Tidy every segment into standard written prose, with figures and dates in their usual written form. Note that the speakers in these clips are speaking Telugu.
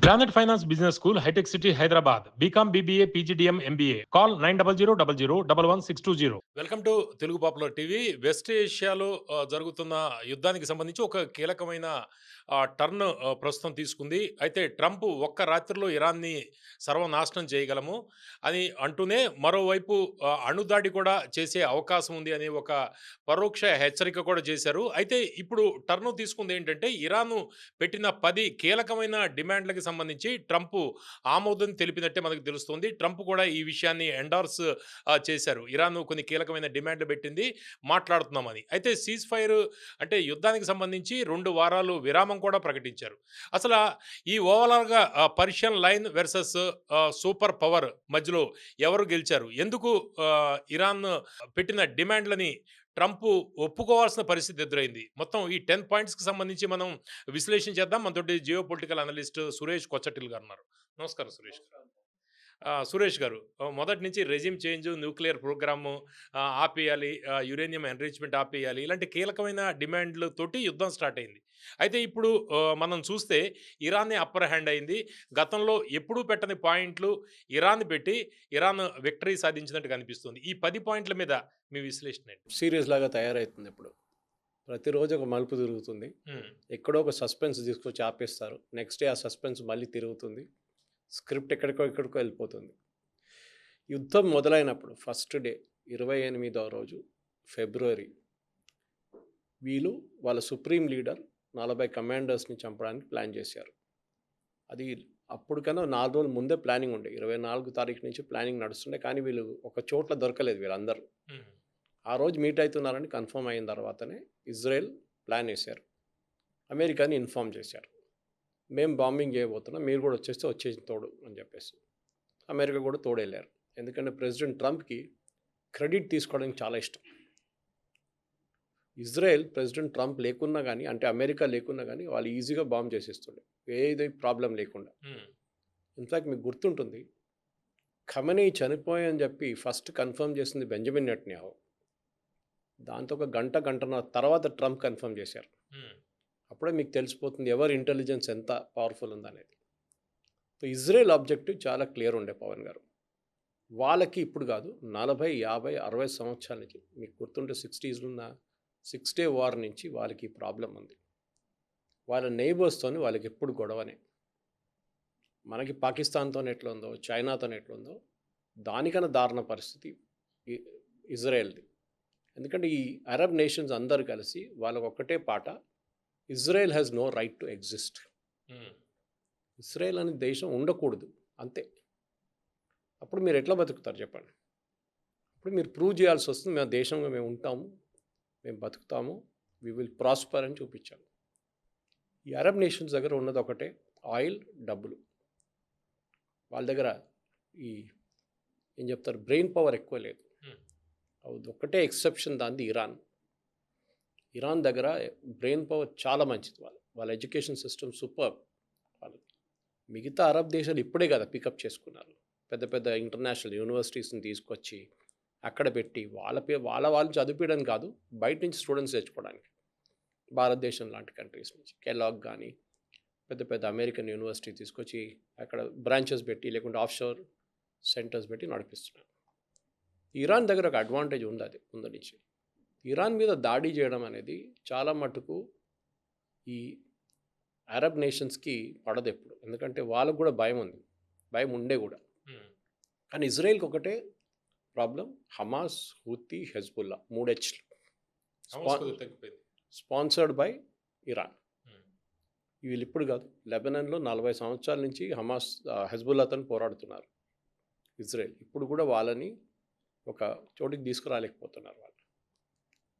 Planet Finance Business School, High-Tech City, Hyderabad. BCom, BBA, PGDM, MBA. Call 900 welcome to Telugu popular TV. West ఏషియాలో జరుగుతున్న యుద్ధానికి సంబంధించి ఒక కీలకమైన టర్న్ ప్రస్తుతం తీసుకుంది. అయితే ట్రంప్ ఒక్క రాత్రిలో ఇరాన్ని సర్వనాశనం చేయగలము అని అంటూనే మరోవైపు అణుదాడి కూడా చేసే అవకాశం ఉంది అనే ఒక పరోక్ష హెచ్చరిక కూడా చేశారు. అయితే ఇప్పుడు టర్న్ తీసుకుంది ఏంటంటే, ఇరాన్ పెట్టిన 10 కీలకమైన డిమాండ్లకి సంబంధించి ట్రంప్ ఆమోదం తెలిపినట్టే మనకు తెలుస్తుంది. ట్రంప్ కూడా ఈ విషయాన్ని ఎండార్స్ చేశారు. ఇరాన్ కొన్ని కీలకమైన డిమాండ్లు పెట్టింది, మాట్లాడుతున్నామని. అయితే సీజ్ ఫైర్ అంటే యుద్ధానికి సంబంధించి 2 వారాలు విరామం కూడా ప్రకటించారు. అసలు ఈ ఓవరాల్గా Persian line versus super power మధ్యలో ఎవరు గెలిచారు, ఎందుకు ఇరాన్ పెట్టిన డిమాండ్లని ట్రంప్ ఒప్పుకోవాల్సిన పరిస్థితి ఎదురైంది, మొత్తం ఈ 10 పాయింట్స్కి సంబంధించి మనం విశ్లేషణ చేద్దాం. మనతోటి జియో పొలిటికల్ అనలిస్ట్ సురేష్ కొచ్చటిల్ గారు ఉన్నారు. నమస్కారం సురేష్ గారు. సురేష్ గారు, మొదటి నుంచి రెజిమ్ చేంజ్, న్యూక్లియర్ ప్రోగ్రాము ఆపేయాలి, యురేనియం ఎన్రిచ్మెంట్ ఆపేయాలి, ఇలాంటి కీలకమైన డిమాండ్లతోటి యుద్ధం స్టార్ట్ అయింది. అయితే ఇప్పుడు మనం చూస్తే ఇరాన్నే అప్పర్ హ్యాండ్ అయింది. గతంలో ఎప్పుడూ పెట్టని పాయింట్లు ఇరాన్ పెట్టి ఇరాన్ విక్టరీ సాధించినట్టు కనిపిస్తుంది. ఈ 10 పాయింట్ల మీద మీ విశ్లేషణ ఏంటి? సీరియస్ లాగా తయారవుతుంది. ఇప్పుడు ప్రతిరోజు ఒక మలుపు తిరుగుతుంది. ఎక్కడో ఒక సస్పెన్స్ తీసుకొచ్చి ఆపేస్తారు, నెక్స్ట్ డే ఆ సస్పెన్స్ మళ్ళీ తిరుగుతుంది, స్క్రిప్ట్ ఎక్కడికో వెళ్ళిపోతుంది. యుద్ధం మొదలైనప్పుడు ఫస్ట్ డే 28వ రోజు ఫిబ్రవరి వీళ్ళు వాళ్ళ సుప్రీం లీడర్ 40 కమాండర్స్ని చంపడానికి ప్లాన్ చేశారు. అది అప్పటికన్నా 4 రోజుల ముందే ప్లానింగ్ ఉండే. 24 తారీఖు నుంచి ప్లానింగ్ నడుస్తుండే, కానీ వీళ్ళు ఒక చోట్ల దొరకలేదు వీళ్ళందరూ. ఆ రోజు మీట్ అవుతున్నారని కన్ఫర్మ్ అయిన తర్వాతనే ఇజ్రాయెల్ ప్లాన్ వేశారు, అమెరికాని ఇన్ఫామ్ చేశారు, మేము బాంబింగ్ చేయబోతున్నాం, మీరు కూడా వచ్చేసి తోడు అని చెప్పేసి. అమెరికా కూడా తోడెళ్ళారు. ఎందుకంటే ప్రెసిడెంట్ ట్రంప్కి క్రెడిట్ తీసుకోవడానికి చాలా ఇష్టం. ఇజ్రాయెల్ ప్రెసిడెంట్ ట్రంప్ లేకున్నా కానీ, అంటే అమెరికా లేకున్నా కానీ, వాళ్ళు ఈజీగా బాంబ్ చేసేస్తుండే ఏది ప్రాబ్లం లేకుండా. ఇన్ఫ్యాక్ట్ మీకు గుర్తుంటుంది, ఖమేనీ చనిపోయని చెప్పి ఫస్ట్ కన్ఫర్మ్ చేసింది బెంజమిన్ నెటన్యాహు. దాంతో ఒక గంటన్నర తర్వాత ట్రంప్ కన్ఫర్మ్ చేశారు. అప్పుడే మీకు తెలిసిపోతుంది ఎవరి ఇంటెలిజెన్స్ ఎంత పవర్ఫుల్ ఉందనేది. సో ఇజ్రాయెల్ ఆబ్జెక్టివ్ చాలా క్లియర్ ఉండే పవన్ గారు. వాళ్ళకి ఇప్పుడు కాదు, 40, 50, 60 సంవత్సరాల నుంచి, మీకు గుర్తుంటే 60s ఉన్న 6 డే వార్ నుంచి వాళ్ళకి ప్రాబ్లం ఉంది. వాళ్ళ నైబర్స్తో వాళ్ళకి ఎప్పుడు గొడవనే. మనకి పాకిస్తాన్తో ఎట్లా ఉందో, చైనాతో ఎట్లా ఉందో, దానికన్నా దారుణ పరిస్థితి ఇజ్రాయెల్ది. ఎందుకంటే ఈ అరబ్ నేషన్స్ అందరు కలిసి వాళ్ళకు ఒక్కటే పాట, Israel has no right to exist. Israel అనే దేశం ఉండకూడదు, అంతే. అప్పుడు మీరు ఎట్లా బతుకుతారు చెప్పండి? అప్పుడు మీరు ప్రూవ్ చేయాల్సి వస్తుంది, మేము దేశంగా మేము ఉంటాము, మేము బతుకుతాము, వి విల్ ప్రాస్పర్ అని చూపించాము. ఈ అరబ్ నేషన్స్ దగ్గర ఉన్నది ఒకటే, ఆయిల్, డబ్బులు. వాళ్ళ దగ్గర ఈ ఏం చెప్తారు, బ్రెయిన్ పవర్ ఎక్కువ లేదు. అది ఒక్కటే ఎక్సెప్షన్, దాన్ని ఇరాన్. ఇరాన్ దగ్గర బ్రెయిన్ పవర్ చాలా మంచిది. వాళ్ళ ఎడ్యుకేషన్ సిస్టమ్ సూపర్. వాళ్ళకి మిగతా అరబ్ దేశాలు ఇప్పుడే కదా పికప్ చేసుకున్నారు. పెద్ద పెద్ద ఇంటర్నేషనల్ యూనివర్సిటీస్ని తీసుకొచ్చి అక్కడ పెట్టి వాళ్ళు చదివించడానికి కాదు, బయట నుంచి స్టూడెంట్స్ తెచ్చుకోవడానికి. భారతదేశం లాంటి కంట్రీస్ నుంచి కెలాగ్ కానీ పెద్ద పెద్ద అమెరికన్ యూనివర్సిటీ తీసుకొచ్చి అక్కడ బ్రాంచెస్ పెట్టి, లేకుంటే ఆఫ్షోర్ సెంటర్స్ పెట్టి నడిపిస్తున్నారు. ఇరాన్ దగ్గర ఒక అడ్వాంటేజ్ ఉంది, అది ముందు నుంచి. ఇరాన్ మీద దాడి చేయడం అనేది చాలా మటుకు ఈ అరబ్ నేషన్స్కి పడదు ఎప్పుడు, ఎందుకంటే వాళ్ళకు కూడా భయం ఉంది, భయం ఉండే కూడా. కానీ ఇజ్రాయెల్కి ఒకటే problem, Hamas, Houthi, Hezbollah, 3 H's sponsored by Iran. వీళ్ళు ఇప్పుడు కాదు, లెబనాన్లో 40 సంవత్సరాల నుంచి హమాస్, హెజ్బుల్లాతో పోరాడుతున్నారు. ఇజ్రాయెల్ ఇప్పుడు కూడా వాళ్ళని ఒక చోటికి తీసుకురాలేకపోతున్నారు. వాళ్ళు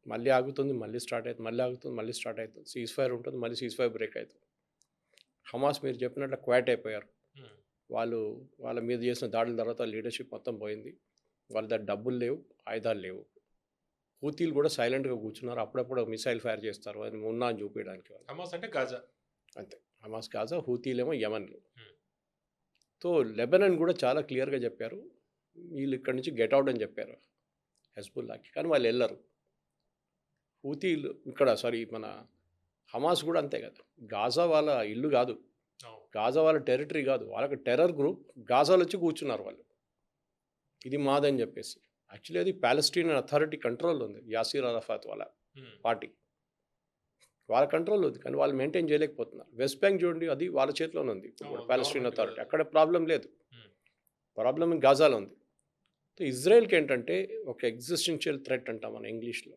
మళ్ళీ ఆగుతుంది, మళ్ళీ స్టార్ట్ అవుతుంది, మళ్ళీ ఆగుతుంది, మళ్ళీ స్టార్ట్ అవుతుంది. సీజ్ ఫైర్ ఉంటుంది, మళ్ళీ సీజ్ ఫైర్ బ్రేక్ అవుతుంది. హమాస్ మీరు చెప్పినట్లు క్వాట్ అయిపోయారు. వాళ్ళ మీద చేసిన దాడుల తర్వాత లీడర్షిప్ మొత్తం పోయింది. వాళ్ళ దగ్గర డబ్బులు లేవు, ఆయుధాలు లేవు. హూతీలు కూడా సైలెంట్గా కూర్చున్నారు, అప్పుడప్పుడు మిసైల్ ఫైర్ చేస్తారు, అది ఉన్నా అని చూపించడానికి. హమాస్ అంటే గాజా, అంతే. హమాస్ గాజా, హూతీలేమో యమన్లు. సో లెబనాన్ కూడా చాలా క్లియర్గా చెప్పారు, వీళ్ళు ఇక్కడి నుంచి గెట్ అవుట్ అని చెప్పారు హెజ్బుల్లాకి, కానీ వాళ్ళు వెళ్ళరు. హూతీలు ఇక్కడ మన హమాస్ కూడా అంతే కదా, గాజా వాళ్ళ ఇల్లు కాదు, గాజా వాళ్ళ టెరిటరీ కాదు, వాళ్ళకి టెర్రర్ గ్రూప్ గాజాలో వచ్చి కూర్చున్నారు వాళ్ళు, ఇది మాదని చెప్పేసి. యాక్చువల్లీ అది పాలెస్టీనియన్ అథారిటీ కంట్రోల్ ఉంది, యాసిర్ అరఫాత్ వాళ్ళ పార్టీ వాళ్ళ కంట్రోల్ ఉంది, కానీ వాళ్ళు మెయింటైన్ చేయలేకపోతున్నారు. వెస్ట్ బ్యాంక్ చూడండి, అది వాళ్ళ చేతిలోనే ఉంది ఇప్పుడు కూడా, పాలెస్టీన్ అథారిటీ. అక్కడ ప్రాబ్లం లేదు, ప్రాబ్లం గాజాలో ఉంది. ఇజ్రాయెల్కి ఏంటంటే ఒక ఎగ్జిస్టెన్షియల్ థ్రెట్ అంటాం మన ఇంగ్లీష్లో.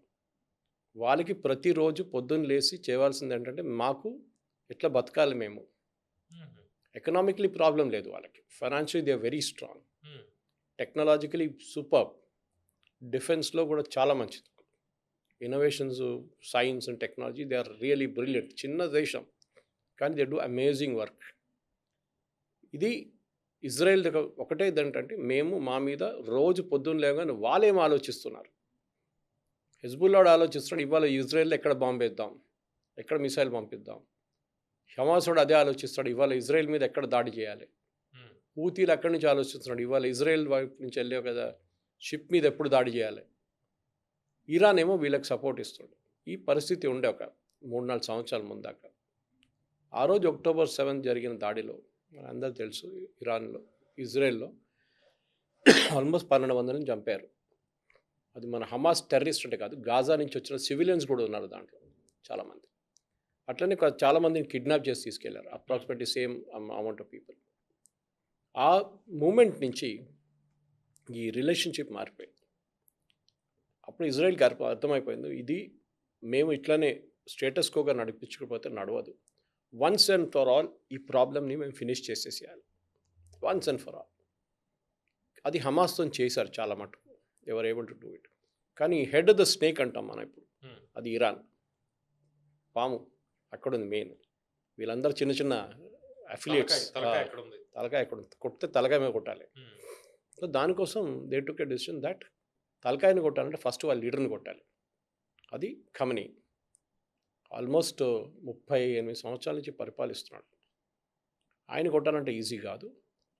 వాళ్ళకి ప్రతిరోజు పొద్దున్న లేచి చేయవలసింది ఏంటంటే మాకు ఎట్లా బతకాలి మేము. ఎకనామికలీ ప్రాబ్లం లేదు వాళ్ళకి, financially they are very strong, technologically super, డిఫెన్స్లో కూడా చాలా మంచిది, innovations, science and technology they are really brilliant. చిన్న దేశం కానీ దే డూ అమేజింగ్ వర్క్. ఇది ఇజ్రాయెల్ దగ్గర ఒకటే ఏంటంటే మేము మా మీద రోజు పొద్దున్న లేవగానే వాళ్ళేం ఆలోచిస్తున్నారు, హెజ్బుల్లాడు ఆలోచిస్తున్నాడు ఇవాళ ఇజ్రాయెల్లో ఎక్కడ బాంబు వేద్దాం, ఎక్కడ మిసైల్ పంపిద్దాం. హమాసోడు అదే ఆలోచిస్తాడు ఇవాళ ఇజ్రాయెల్ మీద ఎక్కడ దాడి చేయాలి. హూతీలు అక్కడి నుంచి ఆలోచిస్తున్నాడు ఇవాళ ఇజ్రాయెల్ వైపు నుంచి వెళ్ళే కదా షిప్ మీద ఎప్పుడు దాడి చేయాలి. ఇరాన్ ఏమో వీళ్ళకి సపోర్ట్ ఇస్తుంది. ఈ పరిస్థితి ఉండే ఒక 3-4 సంవత్సరాల ముందాక. ఆ రోజు అక్టోబర్ 7 జరిగిన దాడిలో అందరూ తెలుసు, ఇరాన్లో ఇజ్రాయెల్లో ఆల్మోస్ట్ 1200 మందిని చంపారు. అది మన హమాస్ టెర్రరిస్ట్ అంటే కాదు, గాజా నుంచి వచ్చిన సివిలియన్స్ కూడా ఉన్నారు దాంట్లో చాలామంది. అట్లనే చాలామందిని కిడ్నాప్ చేసి తీసుకెళ్లారు, approximately same amount of people. ఆ మూమెంట్ నుంచి ఈ రిలేషన్షిప్ మారిపోయింది. అప్పుడు ఇజ్రాయెల్కి అర్థమైపోయింది ఇది మేము ఇట్లానే స్టేటస్ కోగా నడిపించకపోతే నడవదు, వన్స్ అండ్ ఫర్ ఆల్ ఈ ప్రాబ్లమ్ని మేము ఫినిష్ చేసేసేయాలి, వన్స్ అండ్ ఫర్ ఆల్. అది హమాస్తో చేశారు చాలా మటుకు, ఎవరు ఏబుల్ టు డూ ఇట్. కానీ హెడ్ ఆఫ్ ద స్నేక్ అంటాం మనం ఇప్పుడు, అది ఇరాన్ పాము అక్కడ ఉంది మెయిన్. వీళ్ళందరూ చిన్న చిన్న అఫిలియేట్స్, తలకాయ ఎక్కడ ఉంది, కొడితే తలకాయ మీద కొట్టాలి. సో దానికోసం they took a decision that తలకాయని కొట్టాలంటే ఫస్ట్ వాళ్ళ లీడర్ని కొట్టాలి. అది ఖమనీ. ఆల్మోస్ట్ 38 సంవత్సరాల నుంచి పరిపాలిస్తున్నాడు. ఆయన కొట్టాలంటే ఈజీ కాదు.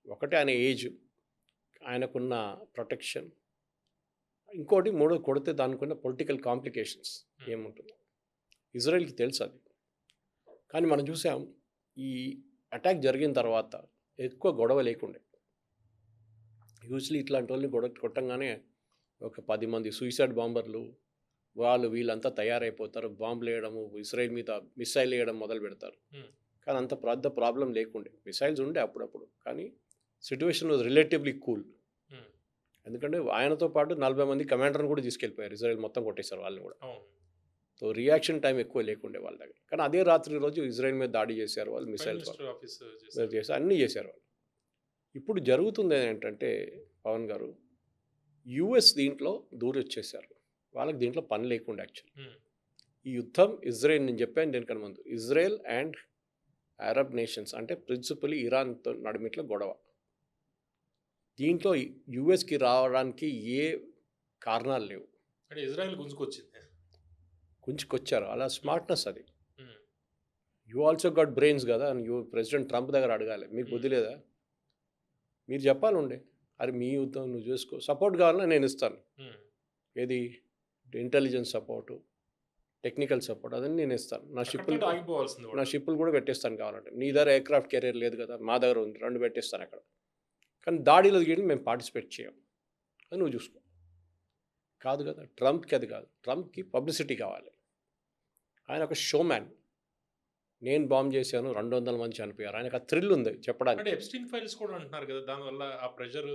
ఒకటి ఆయన ఏజ్, ఆయనకున్న ప్రొటెక్షన్, ఇంకోటి మూడో కొడితే దానికున్న పొలిటికల్ కాంప్లికేషన్స్ ఏముంటుంది ఇజ్రాయెల్కి తెలుసు అది. కానీ మనం చూసాం ఈ అటాక్ జరిగిన తర్వాత ఎక్కువ గొడవ లేకుండే. యూజువలీ ఇట్లాంటి వాళ్ళని కొట్టంగానే ఒక 10 మంది సూసైడ్ బాంబర్లు వాళ్ళు వీళ్ళంతా తయారైపోతారు, బాంబులు వేయడము, ఇజ్రాయెల్ మీద మిసైల్ వేయడం మొదలు పెడతారు. కానీ అంత పెద్ద ప్రాబ్లం లేకుండే, మిసైల్స్ ఉండే అప్పుడప్పుడు, కానీ సిచ్యువేషన్ వాజ్ రిలేటివ్లీ కూల్. ఎందుకంటే ఆయనతో పాటు 40 మంది కమాండర్ని కూడా తీసుకెళ్ళిపోయారు, ఇజ్రాయెల్ మొత్తం కొట్టేశారు వాళ్ళని కూడా. సో రియాక్షన్ టైం ఎక్కువ లేకుండే వాళ్ళ దగ్గర. కానీ అదే రాత్రి రోజు ఇజ్రాయెల్ మీద దాడి చేశారు వాళ్ళు, మిసైల్స్ చేశారు, అన్నీ చేశారు వాళ్ళు. ఇప్పుడు జరుగుతుంది ఏంటంటే పవన్ గారు, యుఎస్ దీంట్లో దూరి వచ్చేసారు, వాళ్ళకి దీంట్లో పని లేకుండా. యాక్చువల్లీ ఈ యుద్ధం ఇజ్రాయెల్, నేను చెప్పాను దీనికన్నా ముందు, ఇజ్రాయెల్ అండ్ అరబ్ నేషన్స్ అంటే ప్రిన్సిపలీ ఇరాన్తో నడుమిట్లో గొడవ. దీంట్లో యుఎస్కి రావడానికి ఏ కారణాలు లేవు, అంటే ఇజ్రాయెల్ గుంజుకొచ్చారు, అలా స్మార్ట్నెస్ అది. యూ ఆల్సో గాట్ బ్రెయిన్స్ కదా, యూ ప్రెసిడెంట్ ట్రంప్ దగ్గర అడగాలి, మీకు బుద్ధి లేదా, మీరు చెప్పాలి ఉండే, అరే మీ యుద్ధం నువ్వు చూసుకో, సపోర్ట్ కావాలన్నా నేను ఇస్తాను, ఏది ఇంటెలిజెన్స్ సపోర్టు, టెక్నికల్ సపోర్ట్ అదని నేను ఇస్తాను, నా షిప్పులు కూడా పెట్టేస్తాను కావాలంటే, నీ దగ్గర ఎయిర్క్రాఫ్ట్ కెరీర్ లేదు కదా, మా దగ్గర ఉంది, 2 పెట్టేస్తాను అక్కడ, కానీ దాడిలో దిగి మేము పార్టిసిపేట్ చేయం, అది నువ్వు చూసుకో. కాదు కదా, ట్రంప్కి అది కాదు, ట్రంప్కి పబ్లిసిటీ కావాలి, ఆయన ఒక షోమ్యాన్. నేను బాంబ్ చేశాను, 200 మంది చనిపోయారు, ఆయనకు ఆ థ్రిల్ ఉంది చెప్పడానికి. ఎప్స్టీన్ ఫైల్స్ కూడా అంటున్నారు కదా, దానివల్ల ఆ ప్రెషర్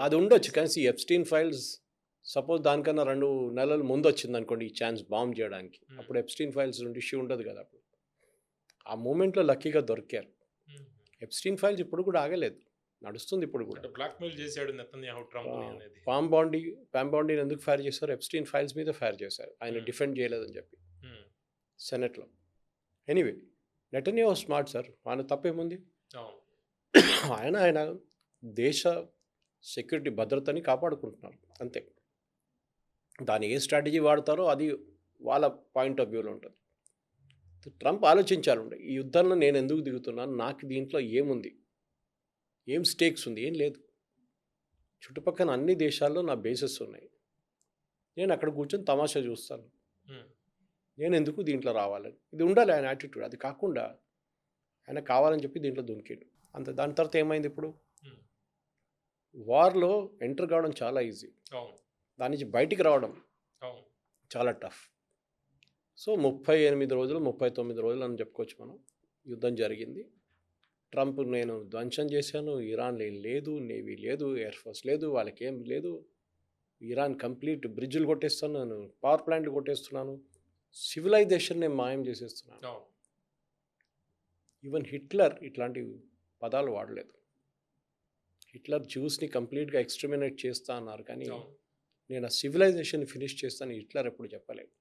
అది ఉండొచ్చు. కానీ ఈ ఎప్స్టీన్ ఫైల్స్ సపోజ్ దానికన్నా 2 నెలల ముందు వచ్చింది అనుకోండి ఈ ఛాన్స్ బాంబ్ చేయడానికి, అప్పుడు ఎప్స్టీన్ ఫైల్స్ ఇష్యూ ఉండదు కదా. అప్పుడు ఆ మూమెంట్లో లక్కీగా దొరికారు. ఎప్స్టీన్ ఫైల్స్ ఇప్పుడు కూడా ఆగలేదు, నడుస్తుంది ఇప్పుడు కూడా. బ్లాక్మెయిల్ చేశాడు నెతన్యాహు ట్రంప్ అనేది. పామ్ బాండీని ఎందుకు ఫైర్ చేశారు, ఎప్స్టీన్ ఫైల్స్ మీద ఫైర్ చేశారు, ఆయన డిఫెండ్ చేయలేదని చెప్పి సెనెట్లో. ఎనీవే నెతన్యాహు స్మార్ట్ సార్, ఆయన తప్పేముంది, ఆయన దేశ సెక్యూరిటీ భద్రతని కాపాడుకుంటున్నారు అంతే. దాని ఏ స్ట్రాటజీ వాడతారో అది వాళ్ళ పాయింట్ ఆఫ్ వ్యూలో ఉంటుంది. ట్రంప్ ఆలోచించాలండి, ఈ యుద్ధంలో నేను ఎందుకు దిగుతున్నాను, నాకు దీంట్లో ఏముంది, ఏం స్టేక్స్ ఉంది, ఏం లేదు, చుట్టుపక్కల అన్ని దేశాల్లో నా బేసెస్ ఉన్నాయి, నేను అక్కడ కూర్చొని తమాషా చూస్తాను, నేను ఎందుకు దీంట్లో రావాలని, ఇది ఉండాలి ఆయన యాటిట్యూడ్. అది కాకుండా ఆయన కావాలని చెప్పి దీంట్లో దునికిండు అంత. దాని తర్వాత ఏమైంది ఇప్పుడు? హ్మ్. వార్‌లో ఎంటర్ కావడం చాలా ఈజీ. అవును. దాని నుంచి బయటికి రావడం అవును. చాలా టఫ్. సో 38 రోజులు, 39 రోజులు అని చెప్పుకోవచ్చు మనం. యుద్ధం జరిగింది. ట్రంప్ నేను ధ్వంసం చేశాను, ఇరాన్ లేదు, నేవీ లేదు, ఎయిర్ ఫోర్స్ లేదు, వాళ్ళకేం లేదు. ఇరాన్ కంప్లీట్ బ్రిడ్జ్‌లు కొట్టేస్తున్నాను, పవర్ ప్లాంట్లు కొట్టేస్తున్నాను. సివిలైజేషన్ నేను మాయం చేసేస్తున్నాను. అవును. ఈవెన్ హిట్లర్ ఇట్లాంటి పదాలు వాడలేదు. హిట్లర్ జ్యూస్‌ని కంప్లీట్‌గా ఎక్స్‌టర్మినేట్ చేస్తా అన్నారు. కానీ అవును. నేను ఆ సివిలైజేషన్ ఫినిష్ చేస్తాను హిట్లర్ ఎప్పుడు చెప్పలేదు.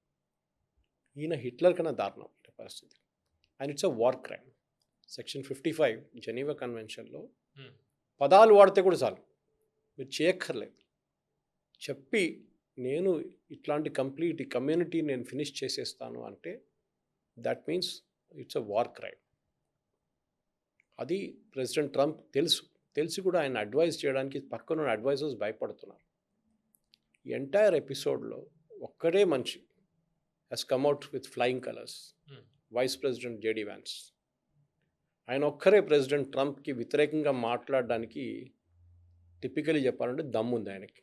ఈయన హిట్లర్ కన్నా దారుణం ఈయన పరిస్థితి. And it's a war crime. Section 55 Geneva కన్వెన్షన్‌లో హ్మ్. పదాలు వాడితే కూడా చాలు. మీరు చేయక్కర్లేదు. చెప్పి నేను ఇట్లాంటి కంప్లీట్ కమ్యూనిటీ నేను ఫినిష్ చేసేస్తాను అంటే that means it's a war crime. అది ప్రెసిడెంట్ ట్రంప్ తెలుసు. తెలిసి కూడా ఆయన అడ్వైజ్ చేయడానికి పక్కనున్న అడ్వైజర్స్ భయపడుతున్నారు. ఈ ఎంటైర్ ఎపిసోడ్‌లో ఒక్కడే మనిషి has come out with flying colours. Hmm. Vice president JD Vance. ఆయన ఒక్కరే ప్రెసిడెంట్ ట్రంప్‌కి వ్యతిరేకంగా మాట్లాడడానికి టిపికల్లీ చెప్పాలంటే దమ్ముంది ఆయనకి.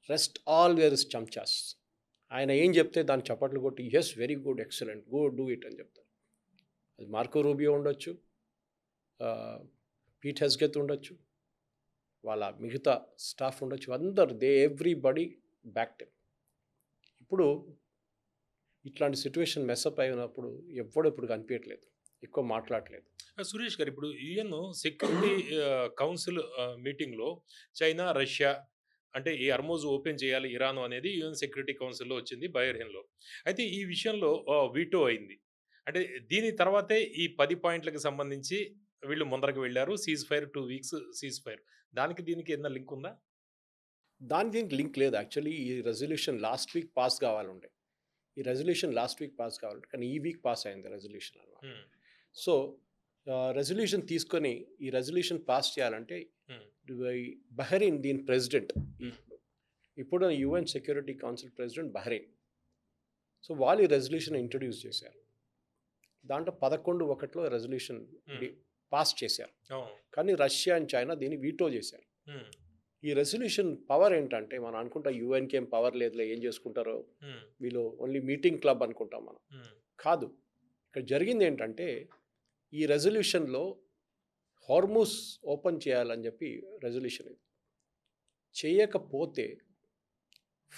Rest all were is chamchas. ఆయన ఏం చెప్తే దాన్ని చప్పట్లు కొట్టి yes very good excellent go do it అని చెప్తారు. అది మార్కో రూబియో ఉండొచ్చు, పీట్ హెస్గెత్ ఉండొచ్చు, వాళ్ళ మిగతా స్టాఫ్ ఉండొచ్చు, అందరు ఎవ్రీబడి బ్యాక్డ్ హిమ్. ఇప్పుడు ఇట్లాంటి సిట్యుయేషన్ మెస్అప్ అయినప్పుడు ఎవ్వడు ఇప్పుడు కనిపించట్లేదు, ఎక్కువ మాట్లాడట్లేదు. సురేష్ గారు, ఇప్పుడు యుఎన్ సెక్యూరిటీ కౌన్సిల్ మీటింగ్‌లో చైనా, రష్యా అంటే ఈ హర్మూజ్ ఓపెన్ చేయాలి ఇరాన్ అనేది యుఎన్ సెక్యూరిటీ కౌన్సిల్‌లో వచ్చింది బహ్రెయిన్‌లో. అయితే ఈ విషయంలో వీటో అయింది. అంటే దీని తర్వాతే ఈ 10 పాయింట్లకు సంబంధించి వీళ్ళు ముందరకు వెళ్లారు. Cease fire 2 weeks cease fire. దానికి దీనికి ఏదైనా లింక్ ఉందా? దానికి దీనికి లింక్ లేదు. యాక్చువల్లీ ఈ రెజల్యూషన్ లాస్ట్ వీక్ పాస్ కావాలండే. ఈ రెజల్యూషన్ లాస్ట్ వీక్ పాస్ కావాలంటే కానీ ఈ వీక్ పాస్ అయింది రెజల్యూషన్ అనమాట. హ్మ్. సో రెజల్యూషన్ తీసుకొని ఈ రెజల్యూషన్ పాస్ చేయాలంటే హ్మ్. బహ్రెయిన్ దీని ప్రెసిడెంట్, హ్మ్. ఇప్పుడు UN security council president Bahrain. So వాళ్ళు ఈ రెజల్యూషన్ ఇంట్రడ్యూస్ చేశారు. దాంట్లో 11-1లో రెజల్యూషన్ హ్మ్. పాస్ చేశారు. అవును. కానీ రష్యా అండ్ చైనా దీన్ని వీటో చేశారు. హ్మ్. ఈ రెజల్యూషన్ పవర్ ఏంటంటే మనం అనుకుంటా యుఎన్కి ఏం పవర్ లేదులే, ఏం చేసుకుంటారో హ్మ్. వీళ్ళు ఓన్లీ మీటింగ్ క్లబ్ అనుకుంటాం మనం. హ్మ్. కాదు, ఇక్కడ జరిగింది ఏంటంటే ఈ రెజల్యూషన్లో హార్మూస్ ఓపెన్ చేయాలని చెప్పి రెజల్యూషన్ ఇది. చేయకపోతే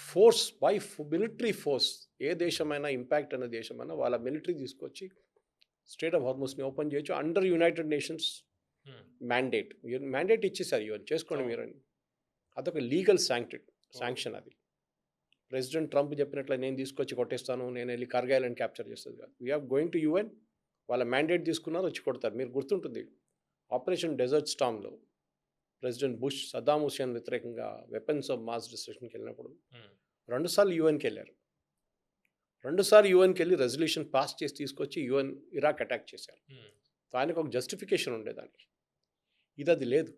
ఫోర్స్ బై మిలిటరీ ఫోర్స్, ఏ దేశమైనా ఇంపాక్ట్ అనే దేశమైనా వాళ్ళ మిలిటరీ తీసుకొచ్చి స్ట్రేట్ ఆఫ్ హార్మూస్ని ఓపెన్ చేయొచ్చు under United Nations hmm. Mandate. Mandate ఇచ్చేసారు యుఎన్, చేసుకోండి అవును. మీరు అని. అదొక లీగల్ ఓహ్! శాంక్షన్ అది. ప్రెసిడెంట్ ట్రంప్ చెప్పినట్లు నేను తీసుకొచ్చి కొట్టేస్తాను, నేను వెళ్ళి కార్గిల్ అని క్యాప్చర్ చేస్తుంది కాదు. వీఆర్ గోయింగ్ టు యుఎన్, వాళ్ళ మ్యాండేట్ తీసుకున్నారు, వచ్చి కొడతారు. మీరు గుర్తుంటుంది ఆపరేషన్ డెజర్ట్ స్టామ్లో ప్రెసిడెంట్ బుష్ సద్దాం హుసేన్ వ్యతిరేకంగా వెపన్స్ ఆఫ్ మాస్ డిస్ట్రక్షన్కి వెళ్ళినప్పుడు హ్మ్. 2 సార్లు యుఎన్కి వెళ్ళారు. 2 సార్లు యుఎన్కి వెళ్ళి రెజల్యూషన్ పాస్ చేసి తీసుకొచ్చి యుఎన్ ఇరాక్ అటాక్ చేశారు. హ్మ్. ఆయనకు ఒక జస్టిఫికేషన్ ఉండేదానికి. ఇది అది లేదు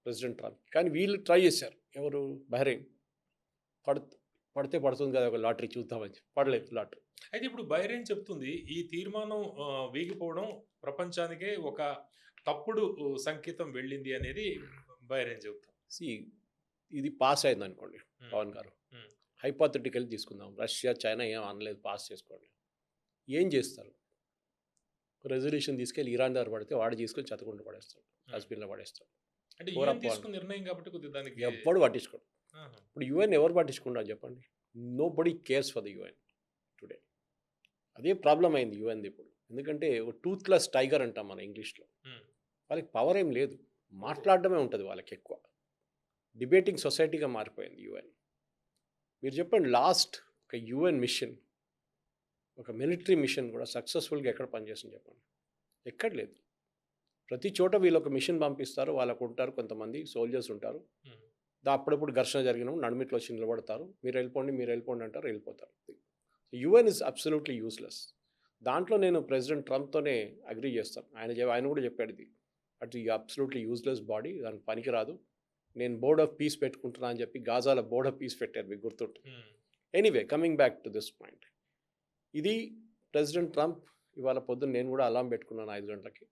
ప్రెసిడెంట్ ట్రంప్. కానీ వీళ్ళు ట్రై చేశారు. ఎవరు? బహ్రెయిన్. పడు పడితే పడుతుంది కదా, ఒక లాటరీ చూద్దామని చెప్పి. హ్మ్. పడలేదు లాటరీ. అయితే ఇప్పుడు బహ్రెయిన్ చెప్తుంది ఈ తీర్మానం వీగిపోవడం ప్రపంచానికే ఒక తప్పుడు సంకేతం వెళ్ళింది అనేది బహ్రెయిన్ చెబుతుంది. సి ఇది పాస్ అయిందనుకోండి హ్మ్. పవన్ గారు, హ్మ్. హైపోథెటికల్ తీసుకుందాం. రష్యా, చైనా ఏం అనలేదు, పాస్ చేసుకోండి. ఏం చేస్తారు? రెజల్యూషన్ తీసుకెళ్ళి ఇరాన్ దగ్గర పడితే వాడు తీసుకొని చతకుండా పడేస్తాడు, హ్మ్. డస్ట్బిన్లో పడేస్తాడు. అంటే పూరా యుఎన్ పాన్ తీసుకున్న నిర్ణయం కాబట్టి కొద్దిగా దానికి ఎవ్వడు పట్టించుకోడు. ఆహా! ఇప్పుడు యుఎన్ ఎవరు పట్టించుకుంటారు చెప్పండి? Nobody cares for the UN today. అదే ప్రాబ్లం అయింది యుఎన్ది ఇప్పుడు. ఎందుకంటే టూత్లెస్ టైగర్ అంటాం మన ఇంగ్లీష్లో. హ్మ్. వాళ్ళకి పవర్ ఏం లేదు, ఓహో! మాట్లాడడమే ఉంటుంది వాళ్ళకి ఎక్కువ. డిబేటింగ్ సొసైటీగా మారిపోయింది యుఎన్. మీరు చెప్పండి లాస్ట్ ఒక యుఎన్ మిషన్, ఒక మిలిటరీ మిషన్ కూడా సక్సెస్ఫుల్గా ఎక్కడ పనిచేస్తుంది చెప్పండి? ఎక్కడ లేదు. ప్రతి చోట వీళ్ళు ఒక మిషన్ పంపిస్తారు, వాళ్ళకు ఉంటారు కొంతమంది సోల్జర్స్ ఉంటారు. హ్మ్. అప్పుడప్పుడు ఘర్షణ జరిగినప్పుడు నడుమిట్లో వచ్చి నిలబడతారు, మీరు వెళ్ళిపోండి అంటారు, వెళ్ళిపోతారు. UN is absolutely useless. దాంట్లో నేను ప్రెసిడెంట్ ట్రంప్తోనే అగ్రీ చేస్తాను. ఆయన కూడా చెప్పాడు ఇది అట్ ఈ అబ్సల్యూట్లీ యూస్లెస్ బాడీ, దానికి పనికిరాదు. నేను బోర్డ్ ఆఫ్ పీస్ పెట్టుకుంటున్నా అని చెప్పి గాజాలో బోర్డ్ ఆఫ్ పీస్ పెట్టారు, మీకు గుర్తుంటుంది. హ్మ్. Anyway coming back to this point, ఇది ప్రెసిడెంట్ ట్రంప్ ఇవాళ పొద్దున్న నేను కూడా అలారం పెట్టుకున్నాను 5 గంటలకి.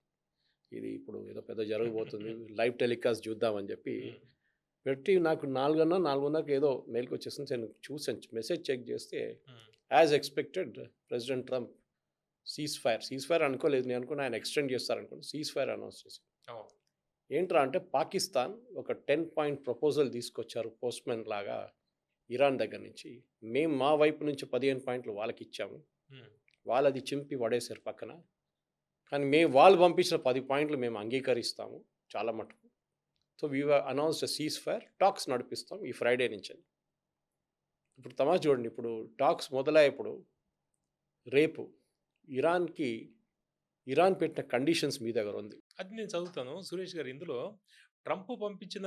ఇది ఇప్పుడు ఏదో పెద్ద జరగబోతుంది లైవ్ టెలికాస్ట్ చూద్దామని చెప్పి హ్మ్. పెట్టి నాకు 4:30 ఏదో మెయిల్కి వచ్చేసింది. నేను చూసాను, మెసేజ్ చెక్ చేస్తే హ్మ్. As expected president Trump cease fire అనుకోలేదు, నేను అనుకున్నా ఆయన ఎక్స్టెండ్ చేస్తారనుకున్నాను. సీజ్ ఫైర్ అనౌన్స్ చేశారు. అవును. ఏంట్రా అంటే పాకిస్తాన్ ఒక 10 పాయింట్ ప్రపోజల్ తీసుకొచ్చారు పోస్ట్‌మెన్ లాగా ఇరాన్ దగ్గర నుంచి. మేము మా వైపు నుంచి 15 పాయింట్లు వాళ్ళకిచ్చాము. హ్మ్. వాళ్ళది చింపి పడేశారు పక్కన. కానీ వాళ్ళు పంపించిన 10 పాయింట్లు మేము అంగీకరిస్తాము చాలా మటుకు. So we have announced cease fire, talks నడిపిస్తాం ఈ ఫ్రైడే నుంచని. ఇప్పుడు తమాషా చూడండి, ఇప్పుడు టాక్స్ మొదలయ్యేప్పుడు రేపు ఇరాన్‌కి ఇరాన్ పెట్టిన కండిషన్స్ మీ దగ్గర ఉంది. అది నేను చదువుతాను సురేష్ గారు. ఇందులో ట్రంప్ పంపించిన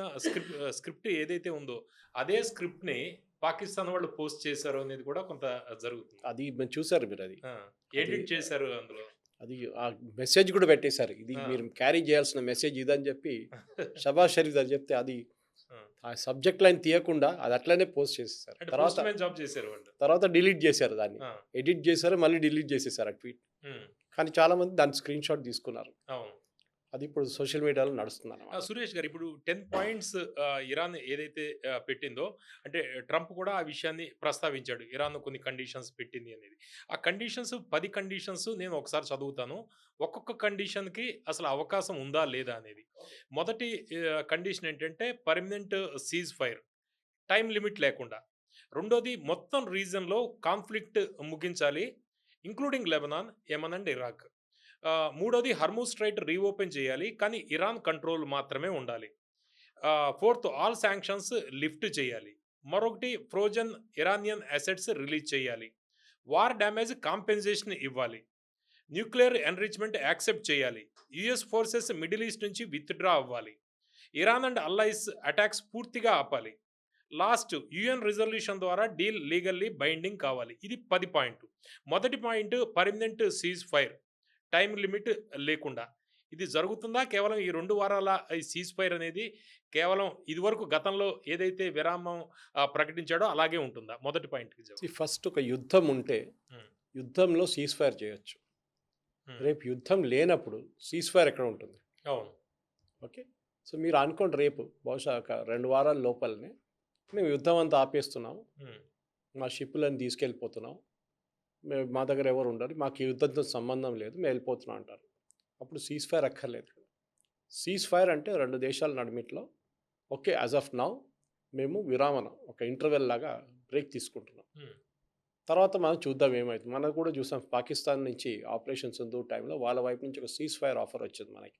స్క్రిప్ట్ ఏదైతే ఉందో, అదే స్క్రిప్ట్‌ని పాకిస్తాన్ వాళ్ళు పోస్ట్ చేశారు అనేది కూడా కొంత జరుగుతుంది. అది మీరు చూసారు మీరది. ఆ! అది ఎడిట్ చేశారు అందులో. అది ఆ మెసేజ్ కూడా పెట్టేశారు. ఇది ఆ! మీరు క్యారీ చేయాల్సిన మెసేజ్ ఇదని చెప్పి షబాజ్ షరీఫ్ అని చెప్తే అది ఆ! ఆ సబ్జెక్ట్ లైన్ తీయకుండా అది అట్లనే పోస్ట్ చేసేసారు. అంటే తర్వాత పోస్ట్‌మ్యాన్ జాబ్ చేశారు వాళ్ళు. తర్వాత డిలీట్ చేశారు దాన్ని. ఆ! ఎడిట్ చేశారు, మళ్ళీ డిలీట్ చేసేసారు ఆ ట్వీట్. హ్మ్. కానీ చాలామంది దాని స్క్రీన్‌షాట్ తీసుకున్నారు. అవును. అది ఇప్పుడు సోషల్ మీడియాలో నడుస్తుందన్నమాట. సురేష్ గారు ఇప్పుడు 10 పాయింట్స్ ఇరాన్ ఏదైతే పెట్టిందో, అంటే ట్రంప్ కూడా ఆ విషయాన్ని ప్రస్తావించాడు. ఇరాన్ కొన్ని కండిషన్స్ పెట్టింది అనేది. ఆ కండిషన్స్ 10 కండిషన్స్ నేను ఒకసారి చదువుతాను. ఒక్కొక్క కండిషన్‌కి అసలు అవకాశం ఉందా? లేదా? అనేది. మొదటి కండిషన్ ఏంటంటే permanent cease fire. Time limit లేకుండా. రెండోది మొత్తం రీజియన్‌లో కాన్‌ఫ్లిక్ట్ ముగించాలి. Including Lebanon, Yemen and Iraq. మూడోది హర్ముజ్ స్ట్రైట్ రీఓపెన్ చేయాలి. కానీ ఇరాన్ కంట్రోల్ మాత్రమే ఉండాలి. ఫోర్త్ ఆల్ శాంక్షన్స్ లిఫ్ట్ చేయాలి. మరొకటి ఫ్రోజన్ ఇరానియన్ అసెట్స్ రిలీజ్ చేయాలి. వార్ డ్యామేజ్ కాంపెన్సేషన్ ఇవ్వాలి. న్యూక్లియర్ ఎన్రిచ్మెంట్ యాక్సెప్ట్ చేయాలి. యూఎస్ ఫోర్సెస్ మిడిల్ ఈస్ట్ నుంచి విత్‌డ్రా అవ్వాలి. ఇరాన్ అండ్ అల్లైస్ అటాక్స్ పూర్తిగా ఆపాలి. లాస్ట్ యూఎన్ రిజల్యూషన్ ద్వారా డీల్ లీగల్లీ బైండింగ్ కావాలి. ఇది 10 పాయింట్లు. మొదటి point permanent cease fire. Time limit లేకుండా. ఇది జరుగుతుందా? కేవలం ఈ 2 వారాల ఈ సీజ్ ఫైర్ అనేది కేవలం ఇదివరకు గతంలో ఏదైతే విరామం ప్రకటించాడో అలాగే ఉంటుందా? మొదటి పాయింట్‌కి జవాబు. ఫస్ట్ ఒక యుద్ధం ఉంటే హ్మ్. యుద్ధంలో సీజ్ ఫైర్ చేయొచ్చు. హ్మ్. రేపు యుద్ధం లేనప్పుడు సీజ్ ఫైర్ ఎక్కడ ఉంటుంది? అవును. ఓకే. సో మీరు అనుకోండి, రేపు బహుశా ఒక 2 వారాల లోపలనే మేము యుద్ధం అంతా ఆపేస్తున్నాం. హ్మ్. మా షిప్పులను తీసుకెళ్ళిపోతున్నాం. మా దగ్గర ఎవరు ఉండరు. మాకు ఈ యుద్ధంతో సంబంధం లేదు. మేము వెళ్ళిపోతున్నాం అంటారు. అప్పుడు సీజ్ ఫైర్ అక్కర్లేదు. సీజ్ ఫైర్ అంటే 2 దేశాల నడిమిట్లో ఓకే, యాజ్ ఆఫ్ నౌ మేము విరామన ఒక ఇంటర్వెల్ లాగా బ్రేక్ తీసుకుంటున్నాం. హ్మ్. తర్వాత మనం చూద్దాం ఏమైతుంది. మనం కూడా చూసాం పాకిస్తాన్ నుంచి ఆపరేషన్ సింధూర్ టైంలో వాళ్ళ వైపు నుంచి ఒక సీజ్ ఫైర్ ఆఫర్ వచ్చింది మనకి.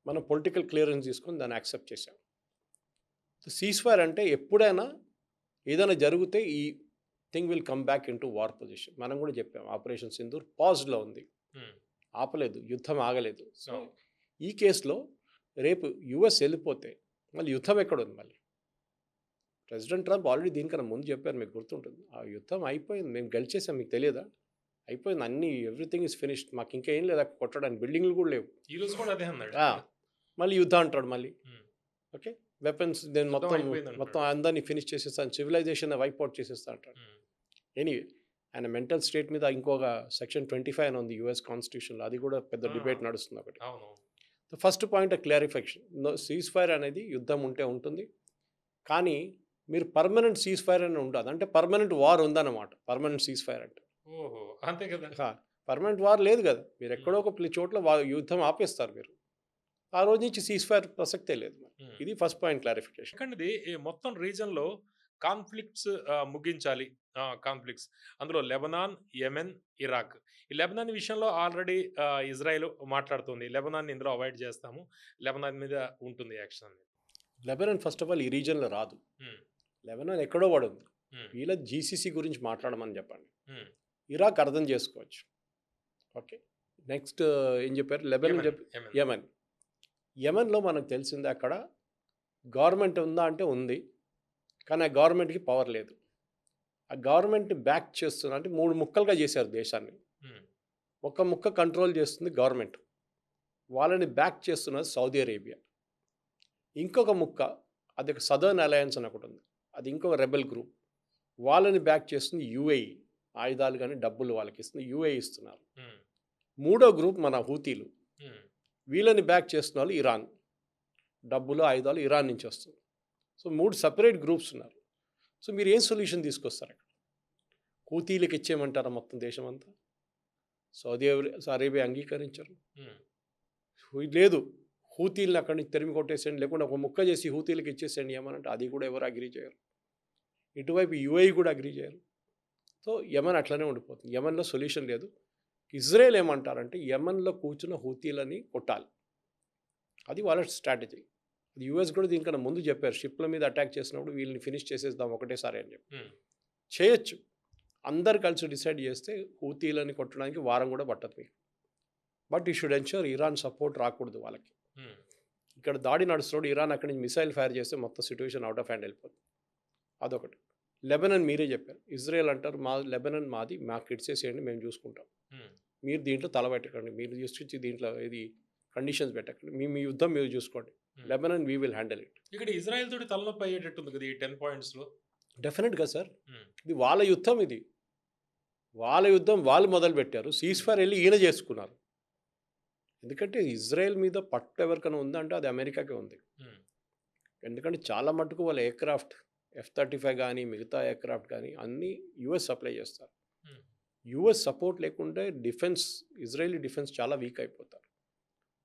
మనం పొలిటికల్ క్లియరెన్స్ తీసుకొని దాన్ని యాక్సెప్ట్ చేసాం. సీజ్ ఫైర్ అంటే ఎప్పుడైనా ఏదైనా జరిగితే ఈ thing will come back into war position. మనం కూడా చెప్పాం ఆపరేషన్ సింధూర్ పాజ్డ్లో ఉంది, హ్మ్. ఆపలేదు, యుద్ధం ఆగలేదు. సో అవును. ఈ కేసులో రేపు యుఎస్ వెళ్ళిపోతే మళ్ళీ యుద్ధం ఎక్కడుంది? మళ్ళీ ప్రెసిడెంట్ ట్రంప్ ఆల్రెడీ దీనికన్నా ముందు చెప్పారు, మీకు గుర్తుంటుంది. ఆ యుద్ధం అయిపోయింది, మేము గెలిచేసాం, మీకు తెలియదా? అయిపోయింది, అన్నీ ఎవ్రీథింగ్ ఇస్ ఫినిష్డ్, మాకు ఇంకా ఏం లేదు అక్కడ కొట్టడానికి, బిల్డింగ్లు కూడా లేవు. ఈరోజు కూడా అదే అన్నాడు. ఆ, మళ్ళీ యుద్ధం అంటాడు మళ్ళీ. హ్మ్. ఓకే, వెపన్స్ నేను యుద్ధం మొత్తం అయిపోయింది మొత్తం అంటాడు. అందరినీ ఫినిష్ చేసేస్తాను, సివిలైజేషన్ వైప్ అవుట్ చేసేస్తా అంటాడు. హ్మ్. ఎనీవే, ఆయన మెంటల్ స్టేట్ మీద ఇంకొక సెక్షన్ 25 అని ఉంది యూఎస్ కాన్స్టిట్యూషన్లో, అది కూడా పెద్ద ఆ! డిబేట్ నడుస్తుంది ఒకటి. అవును. First point clarification, cease fire అనేది యుద్ధం ఉంటే ఉంటుంది, కానీ మీరు పర్మనెంట్ సీజ్ ఫైర్ అని ఉండదు. అంటే పర్మనెంట్ వార్ ఉందన్నమాట పర్మనెంట్ సీజ్ ఫైర్ అంటే. ఓహో! అంతే కదా! పర్మనెంట్ వార్ లేదు కదా, మీరు హ్మ్. ఎక్కడో ఒక చోట్ల యుద్ధం ఆపేస్తారు మీరు. ఆ రోజు నుంచి సీజ్ ఫైర్ ప్రసక్తే లేదు. హ్మ్. ఇది ఫస్ట్ పాయింట్ క్లారిఫికేషన్. సెకండ్‌ది ఈ మొత్తం రీజియన్‌లో కాన్‌ఫ్లిక్ట్స్ ముగించాలి. కాన్‌ఫ్లిక్ట్స్ అందులో లెబనాన్, యెమెన్, ఇరాక్. ఈ లెబనాన్ విషయంలో ఆల్రెడీ ఇజ్రాయెల్ మాట్లాడుతుంది. లెబనాన్‌ని ఇందులో అవాయిడ్ చేస్తాము. లెబనాన్ మీద ఉంటుంది యాక్షన్ అనేది. లెబనాన్ ఫస్ట్ ఆఫ్ ఆల్ ఈ రీజియన్లో రాదు. హ్మ్. లెబనాన్ ఎక్కడో పడుంది. హ్మ్. వీళ్ళ జీసీసీ గురించి మాట్లాడమని చెప్పండి. హ్మ్. ఇరాక్ అర్థం చేసుకోవచ్చు. ఓకే, నెక్స్ట్ ఏం చెప్పారు? లెబనాన్ యెమెన్, చెప్పి యెమెన్. యెమెన్. యెమెన్లో మనకు తెలిసింది అక్కడ గవర్నమెంట్ ఉందా అంటే ఉంది, కానీ ఆ గవర్నమెంట్కి పవర్ లేదు. ఆ గవర్నమెంట్ బ్యాక్ చేస్తున్న అంటే 3 ముక్కలుగా చేశారు దేశాన్ని. హ్మ్. ఒక ముక్క కంట్రోల్ చేస్తుంది గవర్నమెంట్, వాళ్ళని బ్యాక్ చేస్తున్నది సౌదీ అరేబియా. ఇంకొక ముక్క, అది ఒక సదర్న్ అలయన్స్ అని ఒకటి ఉంది, అది ఇంకొక రెబెల్ గ్రూప్, వాళ్ళని బ్యాక్ చేస్తుంది యూఏఈ. ఆయుధాలు కానీ డబ్బులు వాళ్ళకి ఇస్తుంది, యూఏఈ ఇస్తున్నారు. హ్మ్. మూడో గ్రూప్ మన హూతీలు. హ్మ్. వీళ్ళని బ్యాక్ చేస్తున్న వాళ్ళు ఇరాన్. డబ్బులు, ఆయుధాలు ఇరాన్ నుంచి వస్తుంది. సో 3 సెపరేట్ గ్రూప్స్ ఉన్నారు. సో మీరు ఏం సొల్యూషన్ తీసుకొస్తారు అక్కడ? హూతీలకు ఇచ్చేయమంటారా మొత్తం దేశమంతా? అరేబియా అంగీకరించరు. హ్మ్. లేదు, హూతీలని అక్కడి నుంచి తరిమి కొట్టేసేయండి, లేకుంటే ఒక ముక్క చేసి హూతీలకు ఇచ్చేసేయండి యెమెన్ అది కూడా ఎవరు అగ్రీ చేయరు. ఇటువైపు యూఏఈ కూడా అగ్రీ చేయరు. సో యెమెన్ అట్లనే ఉండిపోతుంది. యెమెన్‌లో సొల్యూషన్ లేదు. ఇజ్రాయెల్ ఏమంటారంటే యెమెన్‌లో కూర్చున్న హూతీలని కొట్టాలి. అది వాళ్ళ స్ట్రాటజీ. అది యూఎస్ కూడా దీనికన్నా ముందు చెప్పారు. షిప్‌ల మీద అటాక్ చేసినప్పుడు వీళ్ళని ఫినిష్ చేసేద్దాం ఒకటేసారి అని చెప్పి. హ్మ్. చేయొచ్చు. అందరు కలిసి డిసైడ్ చేస్తే హూతీలని కొట్టడానికి వారం కూడా పట్టదు మీకు. But you should ensure Iran support రాకూడదు వాళ్ళకి. హ్మ్. ఇక్కడ దాడి నడుస్తున్నప్పుడు ఇరాన్ అక్కడి నుంచి మిసైల్ ఫైర్ చేస్తే మొత్తం సిట్యుయేషన్ అవుట్ ఆఫ్ హ్యాండ్ వెళ్ళిపోతుంది. అదొకటి. లెబనాన్ మీరే చెప్పారు. ఇజ్రాయెల్ అంటారు లెబనాన్ మాది, మాకు ఇచ్చేసేయండి మేము చూసుకుంటాం. హ్మ్. మీరు దీంట్లో తల పెట్టకండి, మీరు తీసుకొచ్చి దీంట్లో ఇది కండిషన్స్ పెట్టకండి, మీ యుద్ధం మీరు చూసుకోండి. హ్మ్. Lebanon we will handle it. ఇక్కడ ఇజ్రాయెల్ తోటి తలనొప్పి అయ్యేటట్టుంది కదా! ఈ 10 పాయింట్స్‌లో. డెఫినెట్గా సార్. హ్మ్. ఇది వాళ్ళ యుద్ధం, ఇది వాళ్ళ యుద్ధం, వాళ్ళు మొదలుపెట్టారు. సీజ్ ఫైర్ వెళ్ళి ఈయన చేసుకున్నారు. ఎందుకంటే ఇజ్రాయెల్ మీద పట్టు ఎవరికైనా ఉందంటే అది అమెరికాకే ఉంది. హ్మ్. ఎందుకంటే చాలా మటుకు వాళ్ళ ఎయిర్క్రాఫ్ట్ F-35 కానీ మిగతా ఎయిర్క్రాఫ్ట్ కానీ అన్నీ యూఎస్ సప్లై చేస్తారు. హ్మ్. యూఎస్ సపోర్ట్ లేకుంటే ఇజ్రాయలీ డిఫెన్స్ చాలా వీక్ అయిపోతారు.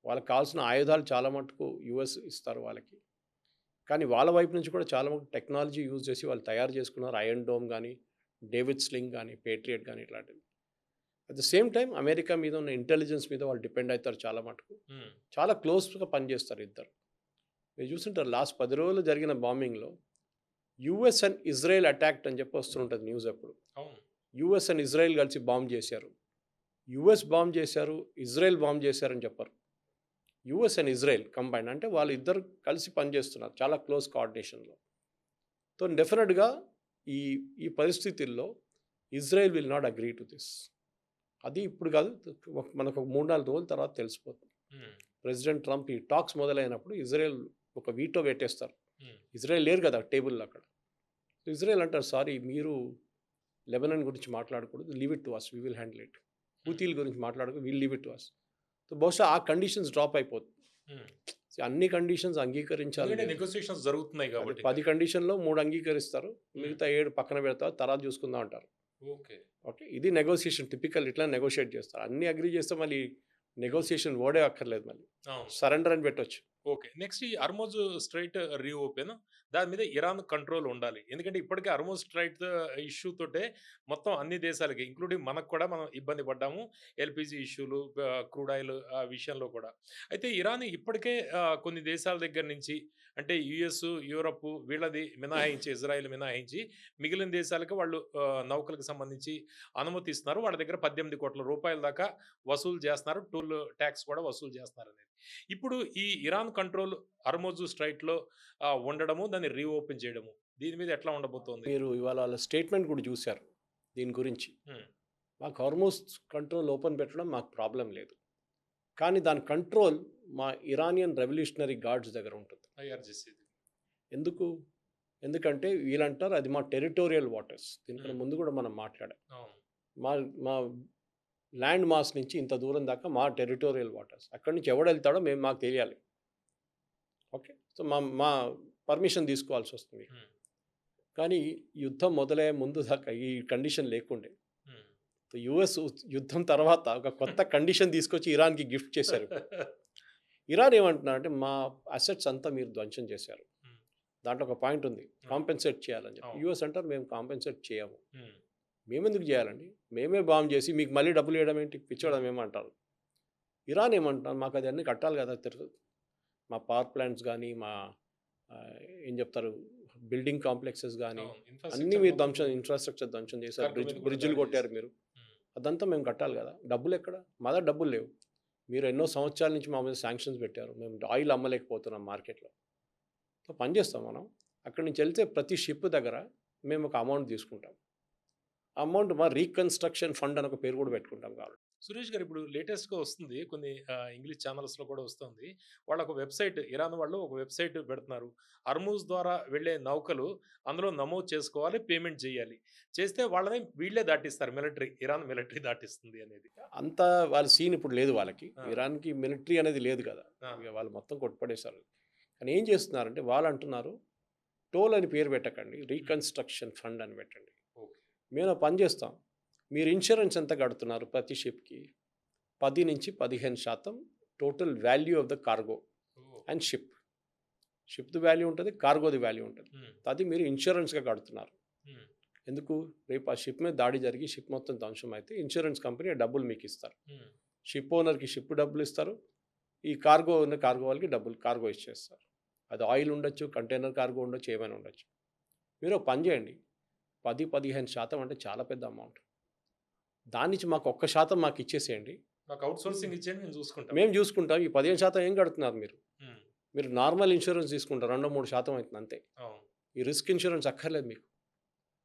వాళ్ళకి కావాల్సిన ఆయుధాలు చాలా మటుకు యూఎస్ ఇస్తారు వాళ్ళకి. కానీ వాళ్ళ వైపు నుంచి కూడా చాలా మటుకు టెక్నాలజీ యూజ్ చేసి వాళ్ళు తయారు చేసుకున్నారు. ఐరన్ డోమ్ కానీ, డేవిడ్ స్లింగ్ కానీ, పేట్రియట్ కానీ ఇట్లాంటివి. At the same time America మీద ఉన్న ఇంటెలిజెన్స్ మీద వాళ్ళు డిపెండ్ అవుతారు చాలా మటుకు. హ్మ్. చాలా క్లోజ్గా పనిచేస్తారు ఇద్దరు. మీరు చూస్తుంటారు లాస్ట్ 10 రోజులు జరిగిన బాంబింగ్లో యూఎస్ అండ్ ఇజ్రాయెల్ అటాక్ట్ అని చెప్పి వస్తుంటుంది న్యూస్ ఎప్పుడు. అవును. యూఎస్ అండ్ ఇజ్రాయెల్ కలిసి బాంబ్ చేశారు, యూఎస్ బాంబ్ చేశారు, ఇజ్రాయెల్ బాంబ్ చేశారని చెప్పారు. యూఎస్ అండ్ ఇజ్రాయెల్ కంబైన్ అంటే వాళ్ళు ఇద్దరు కలిసి పనిచేస్తున్నారు చాలా క్లోజ్ కోఆర్డినేషన్లో. సో డెఫినెట్గా ఈ ఈ పరిస్థితుల్లో Israel will not agree to this. అది ఇప్పుడు కాదు, మనకు ఒక 3-4 రోజుల తర్వాత తెలిసిపోతుంది. హ్మ్. ప్రెసిడెంట్ ట్రంప్ ఈ టాక్స్ మొదలైనప్పుడు ఇజ్రాయెల్ ఒక వీటో పెట్టేస్తారు. హ్మ్. ఇజ్రాయెల్ లేరు కదా టేబుల్లో అక్కడ. ఇజ్రాయెల్ అంటారు సారీ మీరు లెబనాన్ గురించి మాట్లాడకూడదు, leave it to us, we will handle it. హూతీల గురించి మాట్లాడకూడదు, we'll leave it to us. So బహుశా ఆ కండిషన్స్ డ్రాప్ అయిపోతుంది. హ్మ్. అన్ని కండిషన్స్ అంగీకరించాలి. ఎందుకంటే నెగోషియేషన్స్ జరుగుతున్నాయి అది కాబట్టి. 10 కండిషన్లో 3 అంగీకరిస్తారు, మిగతా 7 పక్కన పెడతారు, తర్వాత చూసుకుందాం అంటారు. ఓకే. ఓకే, ఇది నెగోషియేషన్ టిపికల్. ఇట్లా నెగోషియేట్ చేస్తారు. అన్ని అగ్రీ చేస్తే మళ్ళీ నెగోషియేషన్ వర్డే అక్కర్లేదు, మళ్ళీ అవును. సరెండర్ అని పెట్టొచ్చు. ఓకే. నెక్స్ట్ ఈ అర్మోజ్ స్ట్రైట్ రీఓపెన్ దాని మీద ఇరాన్ కంట్రోల్ ఉండాలి. ఎందుకంటే ఇప్పటికే అర్మోజ్ స్ట్రైట్ ఇష్యూ తోటే మొత్తం అన్ని దేశాలకి ఇంక్లూడింగ్ మనకు కూడా మనం ఇబ్బంది పడ్డాము. ఎల్‌పీజీ ఇష్యూలు, క్రూడ్ ఆయిల్ ఆ విషయంలో కూడా. అయితే ఇరాన్ ఇప్పటికే కొన్ని దేశాల దగ్గర నుంచి అంటే యూఎస్, యూరప్ వీళ్ళది మినహాయించి ఇజ్రాయెల్ మినహాయించి మిగిలిన దేశాలకు వాళ్ళు నౌకలకు సంబంధించి అనుమతి ఇస్తున్నారు. వాళ్ళ దగ్గర 18 కోట్ల రూపాయల దాకా వసూలు చేస్తున్నారు. టోల్ టాక్స్ కూడా వసూలు చేస్తున్నారనేది. ఇప్పుడు ఈ ఇరాన్ కంట్రోల్ హర్మోజు స్ట్రైట్‌లో ఉండడము, దాన్ని రీఓపెన్ చేయడము. దీని మీద ఎట్లా ఉండబోతోంది? మీరు ఇవాళ వాళ్ళ స్టేట్మెంట్ కూడా చూశారు దీని గురించి. హ్మ్. మాకు హార్మోస్ కంట్రోల్ ఓపెన్ పెట్టడం మాకు ప్రాబ్లం లేదు, కానీ దాని కంట్రోల్ మా ఇరానియన్ రెవల్యూషనరీ గార్డ్స్ దగ్గర ఉంటుంది. ఐఆర్‌జీసీది. ఎందుకు? ఎందుకంటే వీళ్ళంటారు అది మా టెరిటోరియల్ వాటర్స్. దీనికన్నా హ్మ్. ముందు కూడా మనం మాట్లాడాం. అవును. మా మా ల్యాండ్ మాస్ నుంచి ఇంత దూరం దాకా మా టెరిటోరియల్ వాటర్స్. అక్కడి నుంచి ఎవడెళ్తాడో మాకు తెలియాలి. ఓకే. సో మా మా పర్మిషన్ తీసుకోవాల్సి వస్తుంది. హ్మ్. కానీ యుద్ధం మొదలయ్యే ముందు దాకా ఈ కండిషన్ లేకుండే. హ్మ్. యుఎస్ యుద్ధం తర్వాత ఒక కొత్త కండిషన్ తీసుకొచ్చి ఇరాన్‌కి గిఫ్ట్ చేశారు. ఇరాన్ ఏమంటున్నారంటే మా అసెట్స్ అంతా మీరు ధ్వంసం చేశారు. హ్మ్. దాంట్లో ఒక పాయింట్ ఉంది, కాంపెన్సేట్ చేయాలని చెప్పి. అవును. యూఎస్ అంటారు మేము కాంపెన్సేట్ చేయము. హ్మ్. మేమెందుకు చేయాలండి? మేమే బాంబ్ చేసి మీకు మళ్ళీ డబ్బులు ఇవ్వడం ఏంటి? పిచ్చోడం ఏమంటారు. ఇరాన్ ఏమంటున్నారు మాకు అది అన్నీ కట్టాలి కదా, మా పవర్ ప్లాంట్స్ కానీ మా ఆహ్, ఏం చెప్తారు బిల్డింగ్ కాంప్లెక్సెస్ కానీ అవును. అన్నీ ఇన్‌ఫ్రాస్ట్రక్చర్ మీరు మొత్తం ఇన్‌ఫ్రాస్ట్రక్చర్ ధ్వంసం చేశారు. కరెంట్ మీద కూడా బ్రిడ్జ్‌లు దాడి కొట్టారు చేశారు. మీరు. హ్మ్. అదంతా మేము కట్టాలి కదా, డబ్బులు ఎక్కడ? మా దగ్గర డబ్బులు లేవు. మీరు ఎన్నో సంవత్సరాల నుంచి మా మీద శాంక్షన్స్ పెట్టారు, మేము ఆయిల్ అమ్మలేకపోతున్నాం మార్కెట్‌లో. సో పని చేస్తాం మనం. అక్కడి నుంచి వెళ్తే ప్రతి షిప్ దగ్గర మేము ఒక అమౌంట్ తీసుకుంటాం. ఆ అమౌంట్ మా రీకన్‌స్ట్రక్షన్ ఫండ్ అని ఒక పేరు కూడా పెట్టుకుంటాం కావాలి. సురేష్ గారు ఇప్పుడు లేటెస్ట్‌గా వస్తుంది. కొన్ని ఇంగ్లీష్ ఛానల్స్‌లో కూడా వస్తుంది. వాళ్ళొక వెబ్‌సైట్ ఇరాన్ వాళ్ళు ఒక వెబ్‌సైట్ పెడుతున్నారు. హర్మూజ్ ద్వారా వెళ్ళే నౌకలు అందులో నమోదు చేసుకోవాలి. పేమెంట్ చేయాలి. చేస్తే వాళ్ళని వీళ్ళే దాటిస్తారు మిలిటరీ. ఇరాన్ మిలిటరీ దాటిస్తుంది అనేది. అంత వాళ్ళ సీన్ ఇప్పుడు లేదు వాళ్ళకి. ఆ! ఇరాన్‌కి మిలిటరీ అనేది లేదు కదా! ఆ! ఇక వాళ్ళు మొత్తం కొట్టిపడేశారు. కానీ ఏం చేస్తున్నారంటే వాళ్ళు అంటున్నారు, టోల్ అని పేరు పెట్టకండి. రీకన్‌స్ట్రక్షన్ ఫండ్ అని పెట్టండి. ఓకే. మేము ఓ పని చేస్తాం. మీరు ఇన్స్యూరెన్స్ ఎంత కడుతున్నారు ప్రతి షిప్‌కి? 10-15% total value of the cargo oh! And ship. షిప్‌ది వాల్యూ ఉంటది. కార్గోది వాల్యూ ఉంటది. హ్మ్. అది మీరు ఇన్స్యూరెన్స్‌గా కడుతున్నారు. హ్మ్. ఎందుకు? రేపు ఆ షిప్ మీద దాడి జరిగి షిప్ మొత్తం ధ్వంసమైతే ఇన్స్యూరెన్స్ కంపెనీ ఆ డబ్బులు మీకిస్తారు. హ్మ్. షిప్ ఓనర్‌కి షిప్ డబ్బులిస్తారు. ఈ కార్గో ఉన్న కార్గో వాళ్ళకి డబ్బులు కార్గో ఇచ్చేస్తారు. అది ఆయిల్ ఉండొచ్చు, కంటైనర్ కార్గో ఉండొచ్చు, ఏమైనా ఉండొచ్చు. మీరు ఒక పని చేయండి. 10-15% అంటే చాలా పెద్ద అమౌంట్. దాని నుంచి మాకు ఒక్క శాతం మాకు ఇచ్చేసేయండి. మాకు ఔట్‌సోర్సింగ్ ఇచ్చేయండి మేము చూసుకుంటాం. మేము చూసుకుంటాం. ఈ 15% ఏం కడుతున్నారు మీరు? హ్మ్. మీరు నార్మల్ ఇన్స్యూరెన్స్ తీసుకుంటారు. 2-3% అవుతుంది అంతే. అవును. ఈ రిస్క్ ఇన్స్యూరెన్స్ అక్కర్లేదు మీకు.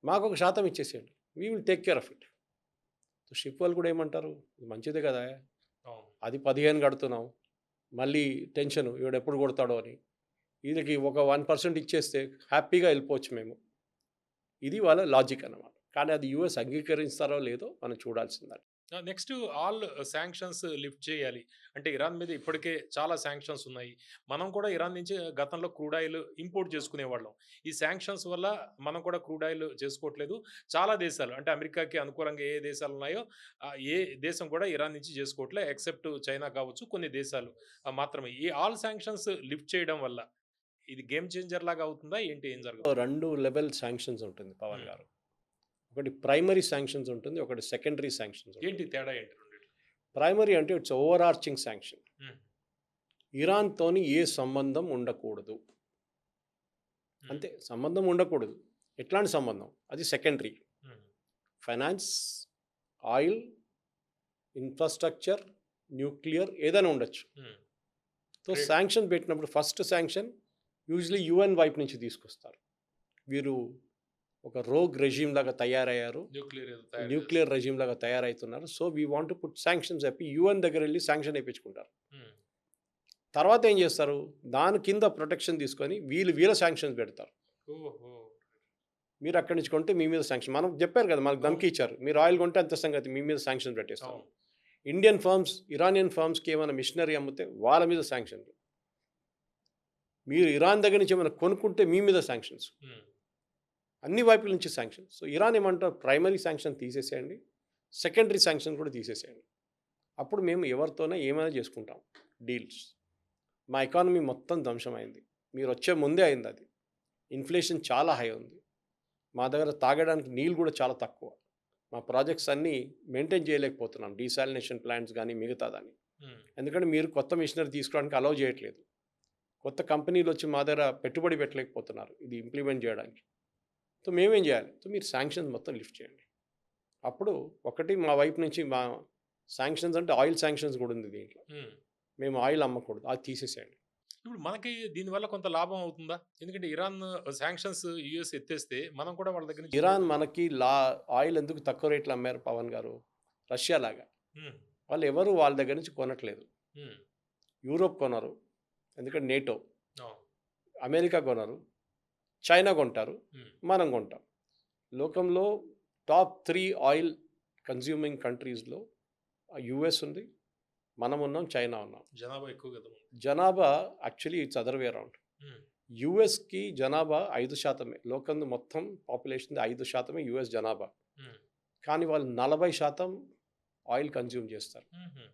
మాకు ఒక శాతం ఇచ్చేసేయండి. We will take care of it. So ship వాళ్ళు కూడా ఏమంటారు? ఇది మంచిదే కదా! అవును. అది 15 కడుతున్నాం. మళ్ళీ టెన్షను ఈడెప్పుడు కొడతాడో అని. వీళ్ళకి ఒక 1% ఇచ్చేస్తే హ్యాపీగా వెళ్ళిపోవచ్చు మేము. ఇది వాళ్ళ లాజిక్ అన్నమాట. కానీ అది యూఎస్ అంగీకరిస్తారో లేదో మనం చూడాల్సిందే. నెక్స్ట్ ఆల్ శాంక్షన్స్ లిఫ్ట్ చేయాలి. అంటే ఇరాన్ మీద ఇప్పటికే చాలా శాంక్షన్స్ ఉన్నాయి. మనం కూడా ఇరాన్ నుంచి గతంలో క్రూడ్ ఆయిల్ ఇంపోర్ట్ చేసుకునేవాళ్ళం. ఈ శాంక్షన్స్ వల్ల మనం కూడా క్రూడ్ ఆయిల్ చేసుకోవట్లేదు. చాలా దేశాలు అంటే అమెరికాకి అనుకూలంగా ఏ దేశాలు ఉన్నాయో ఏ దేశం కూడా ఇరాన్ నుంచి చేసుకోవట్లే. ఎక్సెప్ట్ చైనా కావచ్చు కొన్ని దేశాలు మాత్రమే. ఈ ఆల్ శాంక్షన్స్ లిఫ్ట్ చేయడం వల్ల ఇది గేమ్ చేంజర్ లాగా అవుతుందా? ఏంటి ఏం జరగబోతుంది? 2 లెవెల్ శాంక్షన్స్ ఉంటుంది పవన్ హ్మ్. గారు. ఒకటి ప్రైమరీ శాంక్షన్స్ ఉంటుంది. ఒకటి సెకండరీ శాంక్షన్స్ ఏంటి ఉంటుంది. తేడా ఏంటి రెండిట్లో? ప్రైమరీ అంటే ఇట్స్ ఓవర్ ఆర్చింగ్ శాంక్షన్. హ్మ్. ఇరాన్‌తోని ఏ సంబంధం ఉండకూడదు. హ్మ్. అంతే. సంబంధం ఉండకూడదు. ఎట్లాంటి సంబంధం? అది సెకండరీ. హ్మ్. ఫైనాన్స్, ఆయిల్, ఇన్‌ఫ్రాస్ట్రక్చర్, న్యూక్లియర్ ఏదైనా ఉండొచ్చు. హ్మ్. So, trade. శాంక్షన్ పెట్టినప్పుడు ఫస్ట్ శాంక్షన్ యూజువల్లీ యూఎన్ వైపు నుంచి తీసుకొస్తారు. వీరు ఒక రోగ్ రెజిమ్ లాగా తయారయ్యారు. న్యూక్లియర్ ఏదో తయారు న్యూక్లియర్ చేస్తారు. రెజిమ్ లాగా తయారవుతున్నారు. So, we want to put sanctions చెప్పి యూఎన్ దగ్గరెళ్లి శాంక్షన్ ఏపించుకుంటారు. హ్మ్. తర్వాత ఏం చేస్తారు? దాని కింద ప్రొటెక్షన్ తీసుకొని వీళ్ళ శాంక్షన్స్ పెడతారు. ఓహో! మీరు అక్కడి నుంచి కొంటే మీ మీద శాంక్షన్. మనం చెప్పారు కదా! మనకు అవును. ధమ్కి ఇచ్చారు. మీరు ఆయిల్ కొంటే అంత సంగతి మీ మీద శాంక్షన్ పెట్టేస్తాం. అవును. ఇండియన్ ఫర్మ్స్, ఇరానియన్ ఫర్మ్స్‌కి ఏమైనా మిషనరీ అమ్మితే వాళ్ళ మీద శాంక్షన్‌లు. మీరు ఇరాన్ దగ్గర నుంచి ఏమైనా కొనుక్కుంటే మీ మీద శాంక్షన్స్. హ్మ్. అన్ని వైపుల నుంచి శాంక్షన్. సో, ఇరాన్ ఏమంటారు ప్రైమరీ శాంక్షన్ తీసేసేయండి. సెకండరీ శాంక్షన్ కూడా తీసేసేయండి. అప్పుడు మేము ఎవరితోనే ఏమైనా చేసుకుంటాం డీల్స్. మా ఎకానమీ మొత్తం ధ్వంసమైంది. మీరొచ్చే ముందే అయిందది. ఇన్‌ఫ్లేషన్ చాలా హై ఉంది. మా దగ్గర తాగడానికి నీళ్ళు కూడా చాలా తక్కువ. మా ప్రాజెక్ట్స్ అన్నీ మెయింటైన్ చేయలేకపోతున్నాం. డీసాలినేషన్ ప్లాంట్స్ గానీ, మిగతాదాన్ని. హ్మ్. ఎందుకంటే మీరు కొత్త మిషనరీ తీసుకోవడానికి అలౌ చేయట్లేదు. కొత్త కంపెనీలొచ్చి మా దగ్గర పెట్టుబడి పెట్టలేకపోతున్నారు. ఇది ఇంప్లిమెంట్ చేయడానికి. సో, మేమేం చేయాలి? సో, మీరు శాంక్షన్స్ మొత్తం లిఫ్ట్ చేయండి. అప్పుడు ఒకటి మా వైపు నుంచి మా శాంక్షన్స్ అంటే ఆయిల్ శాంక్షన్స్ కూడా ఉంది దీంట్లో. హ్మ్. మేము ఆయిల్ అమ్మకూడదు. అది తీసేసేయండి. ఇప్పుడు మనకి దీనివల్ల కొంత లాభం అవుతుందా? ఎందుకంటే ఇరాన్ శాంక్షన్స్ యూఎస్ ఎత్తేస్తే మనం కూడా వాళ్ళ దగ్గర నుంచి ఇరాన్ మనకి ఆయిల్ ఎందుకు తక్కువ రేట్లు అమ్మారు పవన్ గారు? రష్యా లాగా. హ్మ్. వాళ్ళు ఎవరు వాళ్ళ దగ్గర నుంచి కొనట్లేదు. హ్మ్. యూరోప్ కొనరు. ఎందుకంటే నేటో. అవును. అమెరికా కొనరు. చైనా కొంటారు. హ్మ్. మనం కొంటాం. లోకంలో టాప్ 3 ఆయిల్ కన్జ్యూమింగ్ కంట్రీస్‌లో యూఎస్ ఉంది. మనమున్నాం. చైనా ఉన్నాం. జనాభా ఎక్కువ కదా! జనాభా actually it's other way around. హ్మ్. యూఎస్‌కి జనాభా 5% లోకంలో మొత్తం పాపులేషన్‌ది 5% యూఎస్ జనాభా. హ్మ్. కానీ వాళ్ళు 40% ఆయిల్ కన్జ్యూమ్ చేస్తారు. హుహు.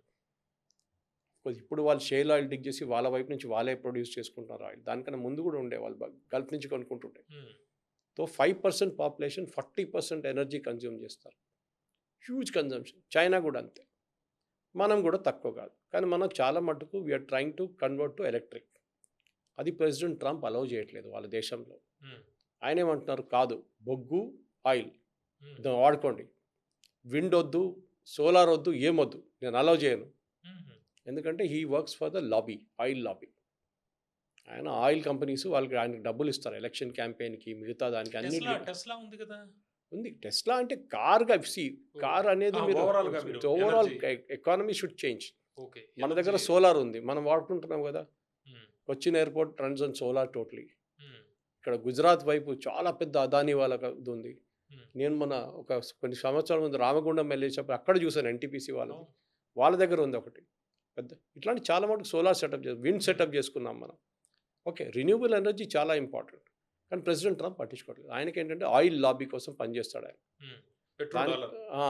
ఇప్పుడు వాళ్ళు షేల్ ఆయిల్ డిగ్ చేసి వాళ్ళ వైపు నుంచి వాళ్ళే ప్రొడ్యూస్ చేసుకుంటున్నారు ఆయిల్. దానికన్నా ముందు కూడా ఉండేవాళ్ళు గల్ఫ్ నుంచి కొనుక్కుంటుండే. హ్మ్. సో 5% పాపులేషన్ 40% ఎనర్జీ కన్జ్యూమ్ చేస్తారు. Huge consumption. చైనా కూడా అంతే. మనం కూడా తక్కువ కాదు. కానీ మనం చాలా మటుకు we're trying to convert to electric. అది ప్రెసిడెంట్ ట్రంప్ అలౌ చేయట్లేదు వాళ్ళ దేశంలో. హ్మ్. ఆయన ఏమంటున్నారు కాదు బొగ్గు, ఆయిల్ హ్మ్. దాన్ని వాడుకోండి. విండ్ వద్దు, సోలార్ వద్దు, ఏమొద్దు. నేను అలౌ చేయను. హుహు. ఎందుకంటే he works for the lobby, oil lobby. ఆయన ఆయిల్ కంపెనీస్ వాళ్ళకి ఆయనకి డబ్బులు ఇస్తారు. ఎలక్షన్ క్యాంపెయిన్‌కి మిగతా దానికి టెస్లా అన్నిటికి. టెస్లా ఉంది కదా! ఉంది. టెస్లా అంటే కార్‌గా కార్ అనేది మీరు ఓవరాల్‌గా మీరు overall energy. Economy should change. Okay. మన దగ్గర ఎనర్జీ. సోలార్ ఉంది. మనం వాడుకుంటున్నాం గదా! హ్మ్. Cochin airport runs on solar totally. హ్మ్. ఇక్కడ గుజరాత్ వైపు చాలా పెద్ద అదానీ వాళ్ళది ఉంది. హ్మ్. నేను మొన్న కొన్ని సంవత్సరాల ముందు రామగుండం వెళ్ళేటప్పుడు అక్కడ చూసాను ఎన్‌టీపీసీ వాళ్ళది. అవును. వాళ్ళ దగ్గర ఉంది ఒకటి. పెద్ద ఇట్లాంటి చాలా మటుకు సోలార్ సెటప్ విండ్ హ్మ్. సెటప్ చేసుకున్నాం మనం. ఓకే. రిన్యూవబుల్ ఎనర్జీ చాలా ఇంపార్టెంట్. కానీ ప్రెసిడెంట్ ట్రంప్ పట్టించుకోవట్లేదు. ఆయనకేంటంటే ఆయిల్ లాబీ కోసం పనిచేస్తాడు ఆయన. హ్మ్. పెట్రోల్ దానికి డాలర్. ఆ!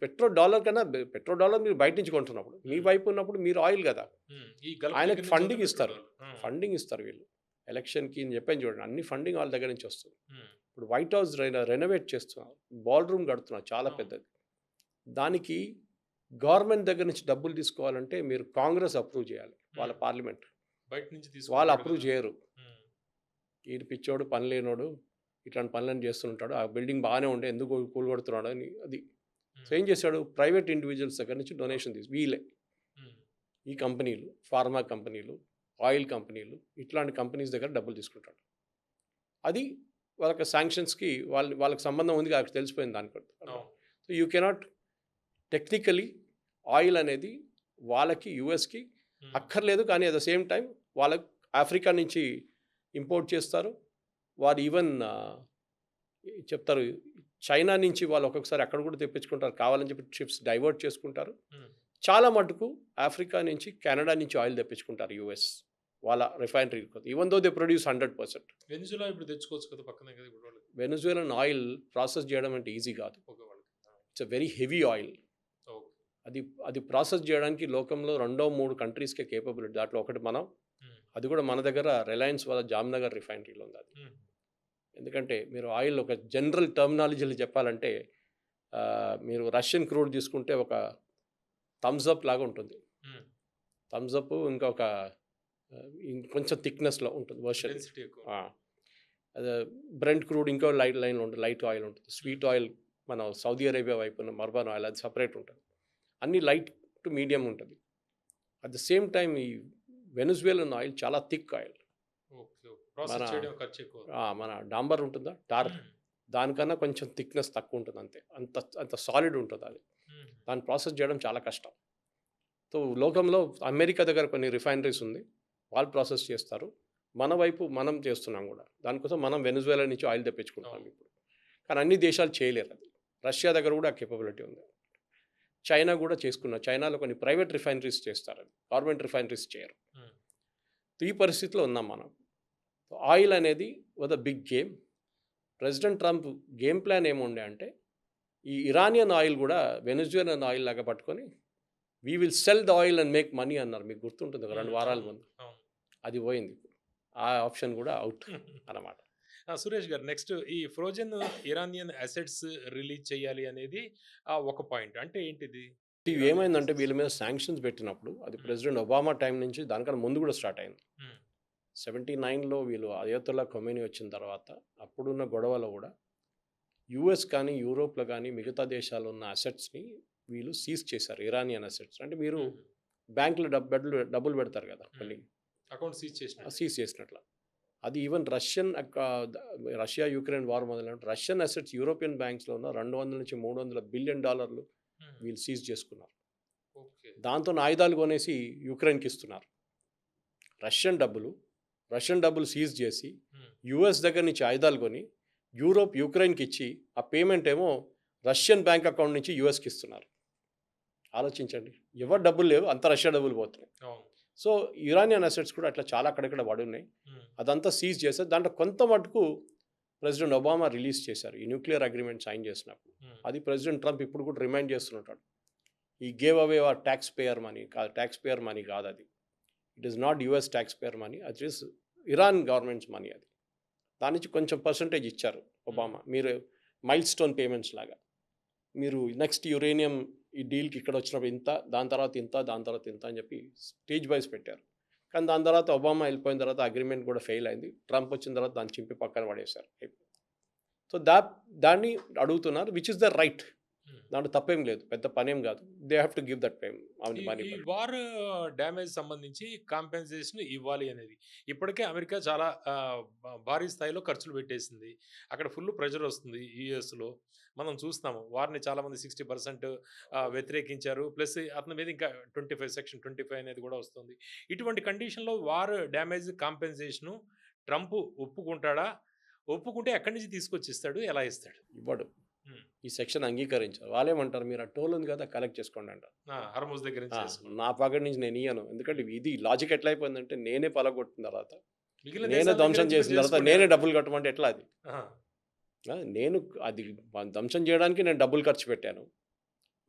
పెట్రోల్ డాలర్ కన్నా పెట్రోల్ డాలర్ మీరు బయట నుంచి కొంటున్నప్పుడు. మీ హ్మ్. వైపు ఉన్నప్పుడు మీరు ఆయిల్ గదా! హ్మ్. ఈ గల్ఫ్ ఆయనకి దగ్గర నుంచి అంతా ఫండింగ్ పెట్రోల్ ఇస్తారు. డాలర్. హ్మ్. ఫండింగ్ ఇస్తారు వీళ్ళు. ఎలక్షన్‌కి నేను చెప్పాను చూడండి. అన్ని ఫండింగ్ వాళ్ళ దగ్గర నుంచి వస్తుంది. హ్మ్. ఇప్పుడు వైట్ హౌస్ రెనోవేట్ చేస్తున్నారు. బాల్ రూమ్ కడుతున్నారు చాలా అవును. పెద్దది. దానికి గవర్నమెంట్ దగ్గర నుంచి డబ్బులు తీసుకోవాలంటే మీరు కాంగ్రెస్ అప్రూవ్ చేయాలి. వాళ్ళ హ్మ్. పార్లమెంట్. బయట నుంచి వాళ్ళు తీసుకుంటాడు అప్రూవ్ గదా! చేయరు. హ్మ్. ఈడు పిచ్చోడు, పని లేనోడు, ఇట్లాంటి పనులన్నీ చేస్తుంటాడు. ఆ బిల్డింగ్ బాగానే ఉండే ఎందుకు కూలగొడుతున్నాడు అని అది. సో, హ్మ్. ఏం చేశాడు ప్రైవేట్ ఇండివిడ్యువల్స్ దగ్గర నుంచి డొనేషన్ వీళ్ళే. హ్మ్. ఈ కంపెనీలు, ఫార్మా కంపెనీలు, ఆయిల్ కంపెనీలు ఇట్లాంటి కంపెనీస్ దగ్గర డబ్బులు తీసుకుంటాడు. అది వాళ్ళకి శాంక్షన్స్‌కి వాళ్ళకి సంబంధం ఉంది కాబట్టి తెలిసిపోయింది దానికి. అవును. So, you cannot technically oil అనేది వాళ్ళకి యూఎస్‌కి హ్మ్. అక్కర్లేదు. కానీ అట్ ద సేమ్ టైమ్ వాళ్ళకి ఆఫ్రికా నుంచి ఇంపోర్ట్ చేస్తారు. వారు ఈవెన్ చెప్తారు చైనా నుంచి వాళ్ళు ఒక్కొక్కసారి అక్కడ కూడా తెప్పించుకుంటారు. కావాలని చెప్పి షిప్స్ డైవర్ట్ చేసుకుంటారు. హ్మ్. చాలా మటుకు ఆఫ్రికా నుంచి, కెనడా నుంచి ఆయిల్ తెప్పించుకుంటారు యూఎస్. వాళ్ళ refinery even though they produce 100%. Venezuela ఇప్పుడు తెచ్చుకోవచ్చు కదా! పక్కనే కదా ఇప్పుడు వాళ్ళకి. వెనెజుయలన్ ఆయిల్ ప్రాసెస్ చేయడం అంటే ఈజీ కాదు. ఓకే. వాళ్ళకి. ఆ! It's a very heavy oil. Okay. అది అది ప్రాసెస్ చేయడానికి లోకంలో రెండో, 3 కంట్రీస్‌కే కేపబిలిటీ. దాంట్లో ఒకటి మనం. హ్మ్. అది కూడా మన దగ్గర రిలయన్స్ వాళ్ళ జామ్‌నగర్ రిఫైనరీలో ఉంది అది. హ్మ్. ఎందుకంటే మీరు ఆయిల్ ఒక జనరల్ టర్మినాలజీలో చెప్పాలంటే మీరు రష్యన్ క్రూడ్ తీసుకుంటే ఒక థమ్స్ అప్ లాగా ఉంటుంది. హ్మ్. థమ్స్ అప్ ఇంకా ఒక ఇంకొంచెం థిక్‌నెస్‌లో ఉంటుంది వెర్షన్. డెన్సిటీ ఎక్కువ. ఆ! అదే బ్రెంట్ క్రూడ్ ఇంకో లైట్ లైన్‌లో ఉంటుంది. లైట్ ఆయిల్ ఉంటుంది. హ్మ్. స్వీట్ ఆయిల్ మన సౌదీ అరేబియా వైపున మర్బాన్ ఆయిల్ అది సెపరేట్ ఉంటుంది. అన్నీ లైట్ టు మీడియం ఉంటుంది. అట్ ద సేమ్ టైమ్ ఈ వెనెజుయలన్ ఆయిల్ చాలా థిక్ ఆయిల్. ఓకే. ఓకే. మన ప్రాసెస్ చేయడం ఖర్చు ఎక్కువ. మన డాంబర్ ఉంటుందా? టార్ హ్మ్. దానికన్నా కొంచెం థిక్‌నెస్ తక్కువ ఉంటుంది అంతే. అంత అంత సాలిడ్ ఉంటుంది అది. హ్మ్. దాన్ని ప్రాసెస్ చేయడం చాలా కష్టం. సో, లోకంలో అమెరికా దగ్గర కొన్ని రిఫైనరీస్ ఉంది. వాళ్ళు ప్రాసెస్ చేస్తారు. మన వైపు మనం చేస్తున్నాం గూడా. దానికోసం మనం వెనెజుయలా నుంచి ఆయిల్ తెప్పించుకుంటున్నాం అవును. ఇప్పుడు. కానీ అన్ని దేశాలు చేయలేరు అది. రష్యా దగ్గర గూడా ఆ కేపబిలిటీ ఉంది. చైనా గూడా చేసుకున్నారు. చైనాలో కొన్ని ప్రైవేట్ రిఫైనరీస్ చేస్తారది. గవర్నమెంట్ రిఫైనరీస్ చేయరు. హ్మ్. ఈ పరిస్థితిలో ఉన్నాం మనం. ఆయిల్ అనేది was a big game. President Trump game plan ఏముండే అంటే, ఈ ఇరానియన్ ఆయిల్ గూడా వెనెజుయలన్ ఆయిల్ లాగా పట్టుకొని, we will sell the oil and make money అన్నారు. మీకు గుర్తుంటుంది ఒక 2 హ్మ్. వారాల అవును. ముందు. అవును. అది పోయింది. ఆ ఆప్షన్ గూడా ఔట్ అన్నమాట. ఆ! సురేష్ గారు నెక్స్ట్ ఈ ఫ్రోజెన్ ఇరానియన్ అసెట్స్ రిలీజ్ చేయాలి అనేది ఒక పాయింట్. అంటే ఏంటిది? ఇవి ఇరానియన్ ఏమైందంటే అసెట్స్. వీళ్ళ మీద శాంక్షన్స్ పెట్టినప్పుడు అది హ్మ్. ప్రెసిడెంట్ ఒబామా టైం నుంచి దానికన్నా ముందు గూడా స్టార్ట్ అయింది. హ్మ్. 79లో వీళ్ళు అయతొల్లా ఖొమైనీ వచ్చిన తర్వాత అప్పుడున్న గొడవలో గూడా యూఎస్ కానీ, యూరోప్‌లో గానీ మిగతా దేశాల్లో ఉన్న అసెట్స్‌ని వీళ్ళు సీజ్ చేశారు. Iranian assets. అంటే మీరు హుహు. బ్యాంక్‌లో డబ్బులు పెడతారు గదా! హ్మ్. మళ్ళీ అకౌంట్ సీజ్ చేసినట్టే. సీజ్ చేసినట్ల. అది ఈవెన్ రష్యా, యుక్రెయిన్ వార్ మొదలైనప్పుడు రష్యన్ అసెట్స్ యూరోపియన్ బ్యాంక్స్‌లో ఉన్న 200-300 బిలియన్ డాలర్లు హ్మ్. వీళ్ళు సీజ్ చేసుకున్నారు. ఓకే. దాంతోని ఆయుధాలు కొనేసి యుక్రెయిన్‌కి ఇస్తున్నారు. రష్యన్ డబ్బులు, రష్యన్ డబ్బులు సీజ్ చేసి హ్మ్. యూఎస్ దగ్గర నుంచి ఆయుధాలు కొని యుక్రెయిన్‌కి ఇచ్చి ఆ పేమెంట్ ఏమో రష్యన్ బ్యాంక్ అకౌంట్ నుంచి యూఎస్‌కి ఇస్తున్నారు. ఆలోచించండి. ఎవరి డబ్బులు లేవు. అంతా రష్యా డబ్బులు పోతున్నాయి. అవును. సో, ఇరానియన్ అసెట్స్ కూడా అట్లా చాలా అక్కడక్కడ పడున్నాయి. హ్మ్. అదంతా సీజ్ చేశారు. దాంట్లో కొంత మటుకు ప్రెసిడెంట్ ఒబామా రిలీజ్ చేశారు. ఈ న్యూక్లియర్ అగ్రీమెంట్ సైన్ చేసినప్పుడు. హ్మ్. అది ప్రెసిడెంట్ ట్రంప్ ఇప్పుడు కూడా రిమైండ్ చేస్తుంటాడు. ఈ gave away our talks payer money కాదు. టాక్స్ పేయర్ మనీ కాదది. It is not US talks payer money. అది ఈస్ ఇరాన్ గవర్నమెంట్స్ మనీ అది. దాని నుంచి కొంచెం పర్సెంటేజ్ ఇచ్చారు హ్మ్. ఒబామా. మీరు మైల్‌స్టోన్ పేమెంట్స్ లాగా. మీరు నెక్స్ట్ యురేనియం ఈ డీల్‌కి ఇక్కడొచ్చినప్పుడు ఇంత, దాని తర్వాత ఇంత, దాని తర్వాత ఇంత అని చెప్పి స్టేజ్ వైస్ పెట్టారు. కానీ దాని తర్వాత ఒబామా వెళ్ళిపోయిన తర్వాత అగ్రీమెంట్ కూడా ఫెయిల్ అయింది. ట్రంప్ వచ్చిన తర్వాత దాన్ని చింపి పక్కన పడేశారు. సో, దాన్ని అడుగుతున్నారు విచ్ ఇస్ ద రైట్. హ్మ్. దాంట్లో తప్పేం లేదు. పెద్ద పనేం గాదు. They have to give that ఈ మనీ ఈ బ్యాక్. వార్ డ్యామేజ్ సంబంధించి కాంపెన్సేషన్ ఇవ్వాలి అనేది. ఇప్పటికే అమెరికా చాలా భారీ స్థాయిలో ఖర్చులు పెట్టేసింది. అక్కడ ఫుల్ ప్రెషర్ వస్తుంది యూఎస్‌లో. మనం చూస్తున్నాము. వార్‌ని చాలామంది 60% వ్యతిరేకించారు. ప్లస్ అతని మీద ఇంకా 25 సెక్షన్ 25 అనేది కూడా వస్తుంది. ఇటువంటి కండిషన్‌లో వార్ డ్యామేజ్ కాంపెన్సేషను ట్రంప్ ఒప్పుకుంటాడా? ఒప్పుకుంటే ఎక్కడి నుంచి తీసుకొచ్చి ఇస్తాడు? ఎలా ఇస్తాడు? ఇవ్వడు. హ్మ్. ఈ సెక్షన్ అంగీకరించరు. వాళ్ళేమంటారు, మీరు ఆ టోల్ ఉంది కదా కలెక్ట్ చేసుకోండి అంటారు. హర్ముజ్ దగ్గర నుంచి ఆ! చేసుకున్నాడు. నా పాకెట్ నుంచి నేనియ్యను. ఎందుకంటే ఇది లాజిక్ ఎట్లా అయిపోయిందంటే, నేనే పలగొట్టిన తర్వాత, మిగిలిన నేనే దేశాల దగ్గర ధ్వంసం నుంచి కూడా చేసిన తర్వాత చేసుకోండి నేనే అంటాడు. డబ్బులు కట్టమంటే ఎట్లా అది? ఆహా! నేను అది ధ్వంసం చేయడానికి నేను డబ్బులు ఖర్చు పెట్టాను.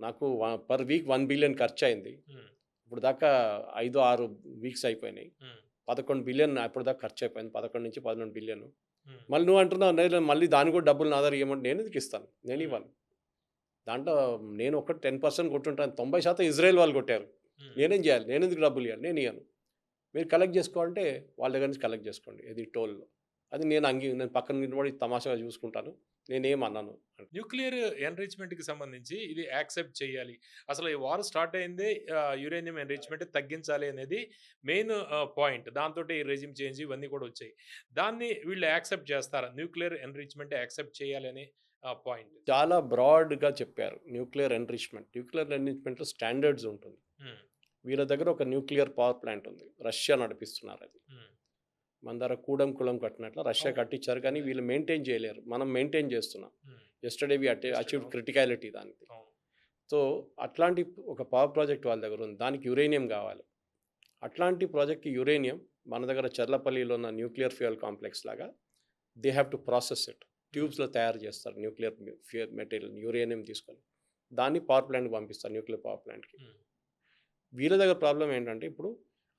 నాకు పర్ వీక్ 1 బిలియన్ ఖర్చయింది. హ్మ్. ఇప్పుడు దాకా 5, 6 వీక్స్ అయిపోయినాయి. హ్మ్. 11 బిలియన్ అప్పటిదాకా ఖర్చయిపోయింది. 11-12 బిలియన్. హ్మ్. మళ్ళీ నువ్వు అంటున్నావు, నేను మళ్ళీ దానికి కూడా డబ్బులు నా దగ్గర ఇయ్యమంటే నేనెందుకు ఇస్తాను? హ్మ్. నేనివ్వను. దాంట్లో నేను ఒక 10% కొట్టుంటాను. 90% ఇజ్రాయెల్ వాళ్ళు కొట్టారు. హ్మ్. నేనేం చేయాలి? నేనెందుకు డబ్బులియ్యాలి? నేనియ్యను. మీరు కలెక్ట్ చేసుకోవాలంటే వాళ్ళ దగ్గర నుంచి కలెక్ట్ చేసుకోండి. ఏది టోల్‌లో. అది నేను పక్కన నిలబడి తమాషాగా చూసుకుంటాను. నేనేమనను. న్యూక్లియర్ ఎన్రిచ్‌మెంట్‌కి సంబంధించి ఇది యాక్సెప్ట్ చేయాలి. అసలు ఈ వార్ స్టార్ట్ అయిందే యురేనియం ఎన్రిచ్‌మెంట్ తగ్గించాలి అనేది మెయిన్ పాయింట్. దాంతోటే ఈ రెజిమ్ చేంజ్ ఇవన్నీ కూడా వచ్చాయి. దాన్ని వీళ్ళు యాక్సెప్ట్ చేస్తారా? న్యూక్లియర్ ఎన్రిచ్‌మెంట్ యాక్సెప్ట్ చేయాలి అనే పాయింట్. చాలా బ్రాడ్‌గా చెప్పారు. న్యూక్లియర్ ఎన్రిచ్‌మెంట్‌లో స్టాండర్డ్స్ ఉంటుంది. హ్మ్. వీళ్ళ దగ్గర ఒక న్యూక్లియర్ పవర్ ప్లాంట్ ఉంది. రష్యా నడిపిస్తున్నారది. హ్మ్. మన దగ్గర కూడం కులం కట్టినట్ల రష్యా అవును. కట్టించారు, కానీ వీళ్ళు మెయింటైన్ చేయలేరు. మనం మెయింటైన్ చేస్తున్నాం. హ్మ్. యెస్టర్‌డే వి Yesterday అచీవ్డ్ అవును. క్రిటికాలిటీ దానికి. అవును. సో, అట్లాంటి ఒక పవర్ ప్రాజెక్ట్ వాళ్ళ దగ్గర ఉంది. దానికి యురేనియం కావాలి. అట్లాంటి ప్రాజెక్ట్‌కి యురేనియం మన దగ్గర చర్లపల్లిలో ఉన్న న్యూక్లియర్ ఫ్యూయల్ కాంప్లెక్స్ లాగా they have to process it. హ్మ్. ట్యూబ్స్‌లో తయారు చేస్తారు న్యూక్లియర్ మెటీరియల్ యురేనియం తీసుకొని. దాన్ని పవర్ ప్లాంట్‌కి పంపిస్తారు, న్యూక్లియర్ పవర్ ప్లాంట్‌కి. హ్మ్. వీళ్ళ దగ్గర ప్రాబ్లమ్ ఏంటంటే, ఇప్పుడు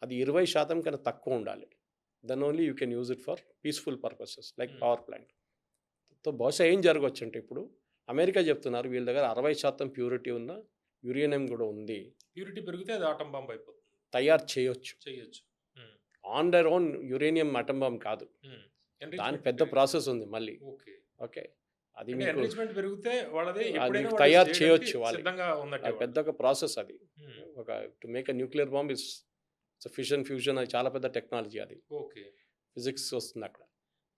అది 20% కన్నా తక్కువ ఉండాలి. Then only you can use it for peaceful purposes like hmm. Power plant. So, బహుశా ఏం జరగొచ్చంటే, ఇప్పుడు అమెరికా చెప్తున్నారు వీళ్ళ దగ్గర 60% ప్యూరిటీ ఉన్న యురేనియం కూడా ఉంది. ప్యూరిటీ పెరిగితే అది ఆటం బాంబ్ అయిపోతుంది. తయారు చేయొచ్చు. చేయొచ్చు. హ్మ్. On their own uranium atom bomb కాదు. హ్మ్. దానికి ఎన్రిచ్‌మెంట్ పెద్ద పెరిగి ప్రాసెస్ ఉంది మళ్ళీ. ఓకే. ఓకే. అది అంటే మీకు ఎన్రిచ్‌మెంట్ పెరిగితే వాళ్ళది అది ఎప్పుడైనా మీకు వాళ్ళు తయారు చేయడానికి చేయొచ్చు వాళ్ళే. సిద్ధంగా ఉన్నట్టే అది పెద్ద వాళ్ళు. ఒక ప్రాసెస్ అది. హ్మ్. ఒక to make a nuclear bomb is fission, fusion అది చాలా పెద్ద టెక్నాలజీ అది. ఓకే. ఫిజిక్స్ వస్తుందక్కడ.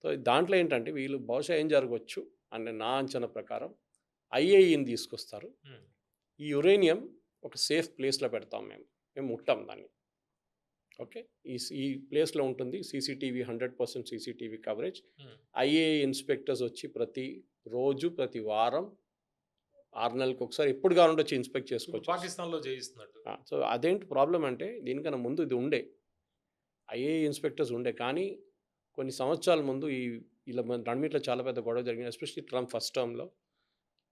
సో, దాంట్లో ఏంటంటే వీళ్ళు బహుశా ఏం జరగొచ్చు అంటే నా అంచనా ప్రకారం ఐఏఈని తీసుకొస్తారు. హ్మ్. ఈ యురేనియం ఒక సేఫ్ ప్లేస్‌లో పెడతాం మేము. మేము ముట్టం దాన్ని. ఓకే. ఈ ప్లేస్‌లో ఉంటుంది. CCTV 100% CCTV coverage. హ్మ్. ఐఏఈ ఇన్స్‌పెక్టర్స్ వచ్చి ప్రతి రోజు, ప్రతి వారం, 6 నెలలకొకసారి ఎప్పుడు కావాలంటే వచ్చి ఇన్స్‌పెక్ట్ ఇప్పుడు చేసుకోవచ్చు. పాకిస్తాన్‌లో చేయిస్తున్నట్టు. సో, అదేంటి ప్రాబ్లమ్ అంటే, దీనికన్నా ముందు ఇది ఉండే. ఐఏఈ ఇన్స్‌పెక్టర్స్ ఉండే. కానీ కొన్ని సంవత్సరాల ముందు ఈళ్ళ నడుమిట్ల చాలా పెద్ద గొడవ జరిగింది. ఎస్పెషల్లీ ట్రంప్ ఫస్ట్ టర్మ్‌లో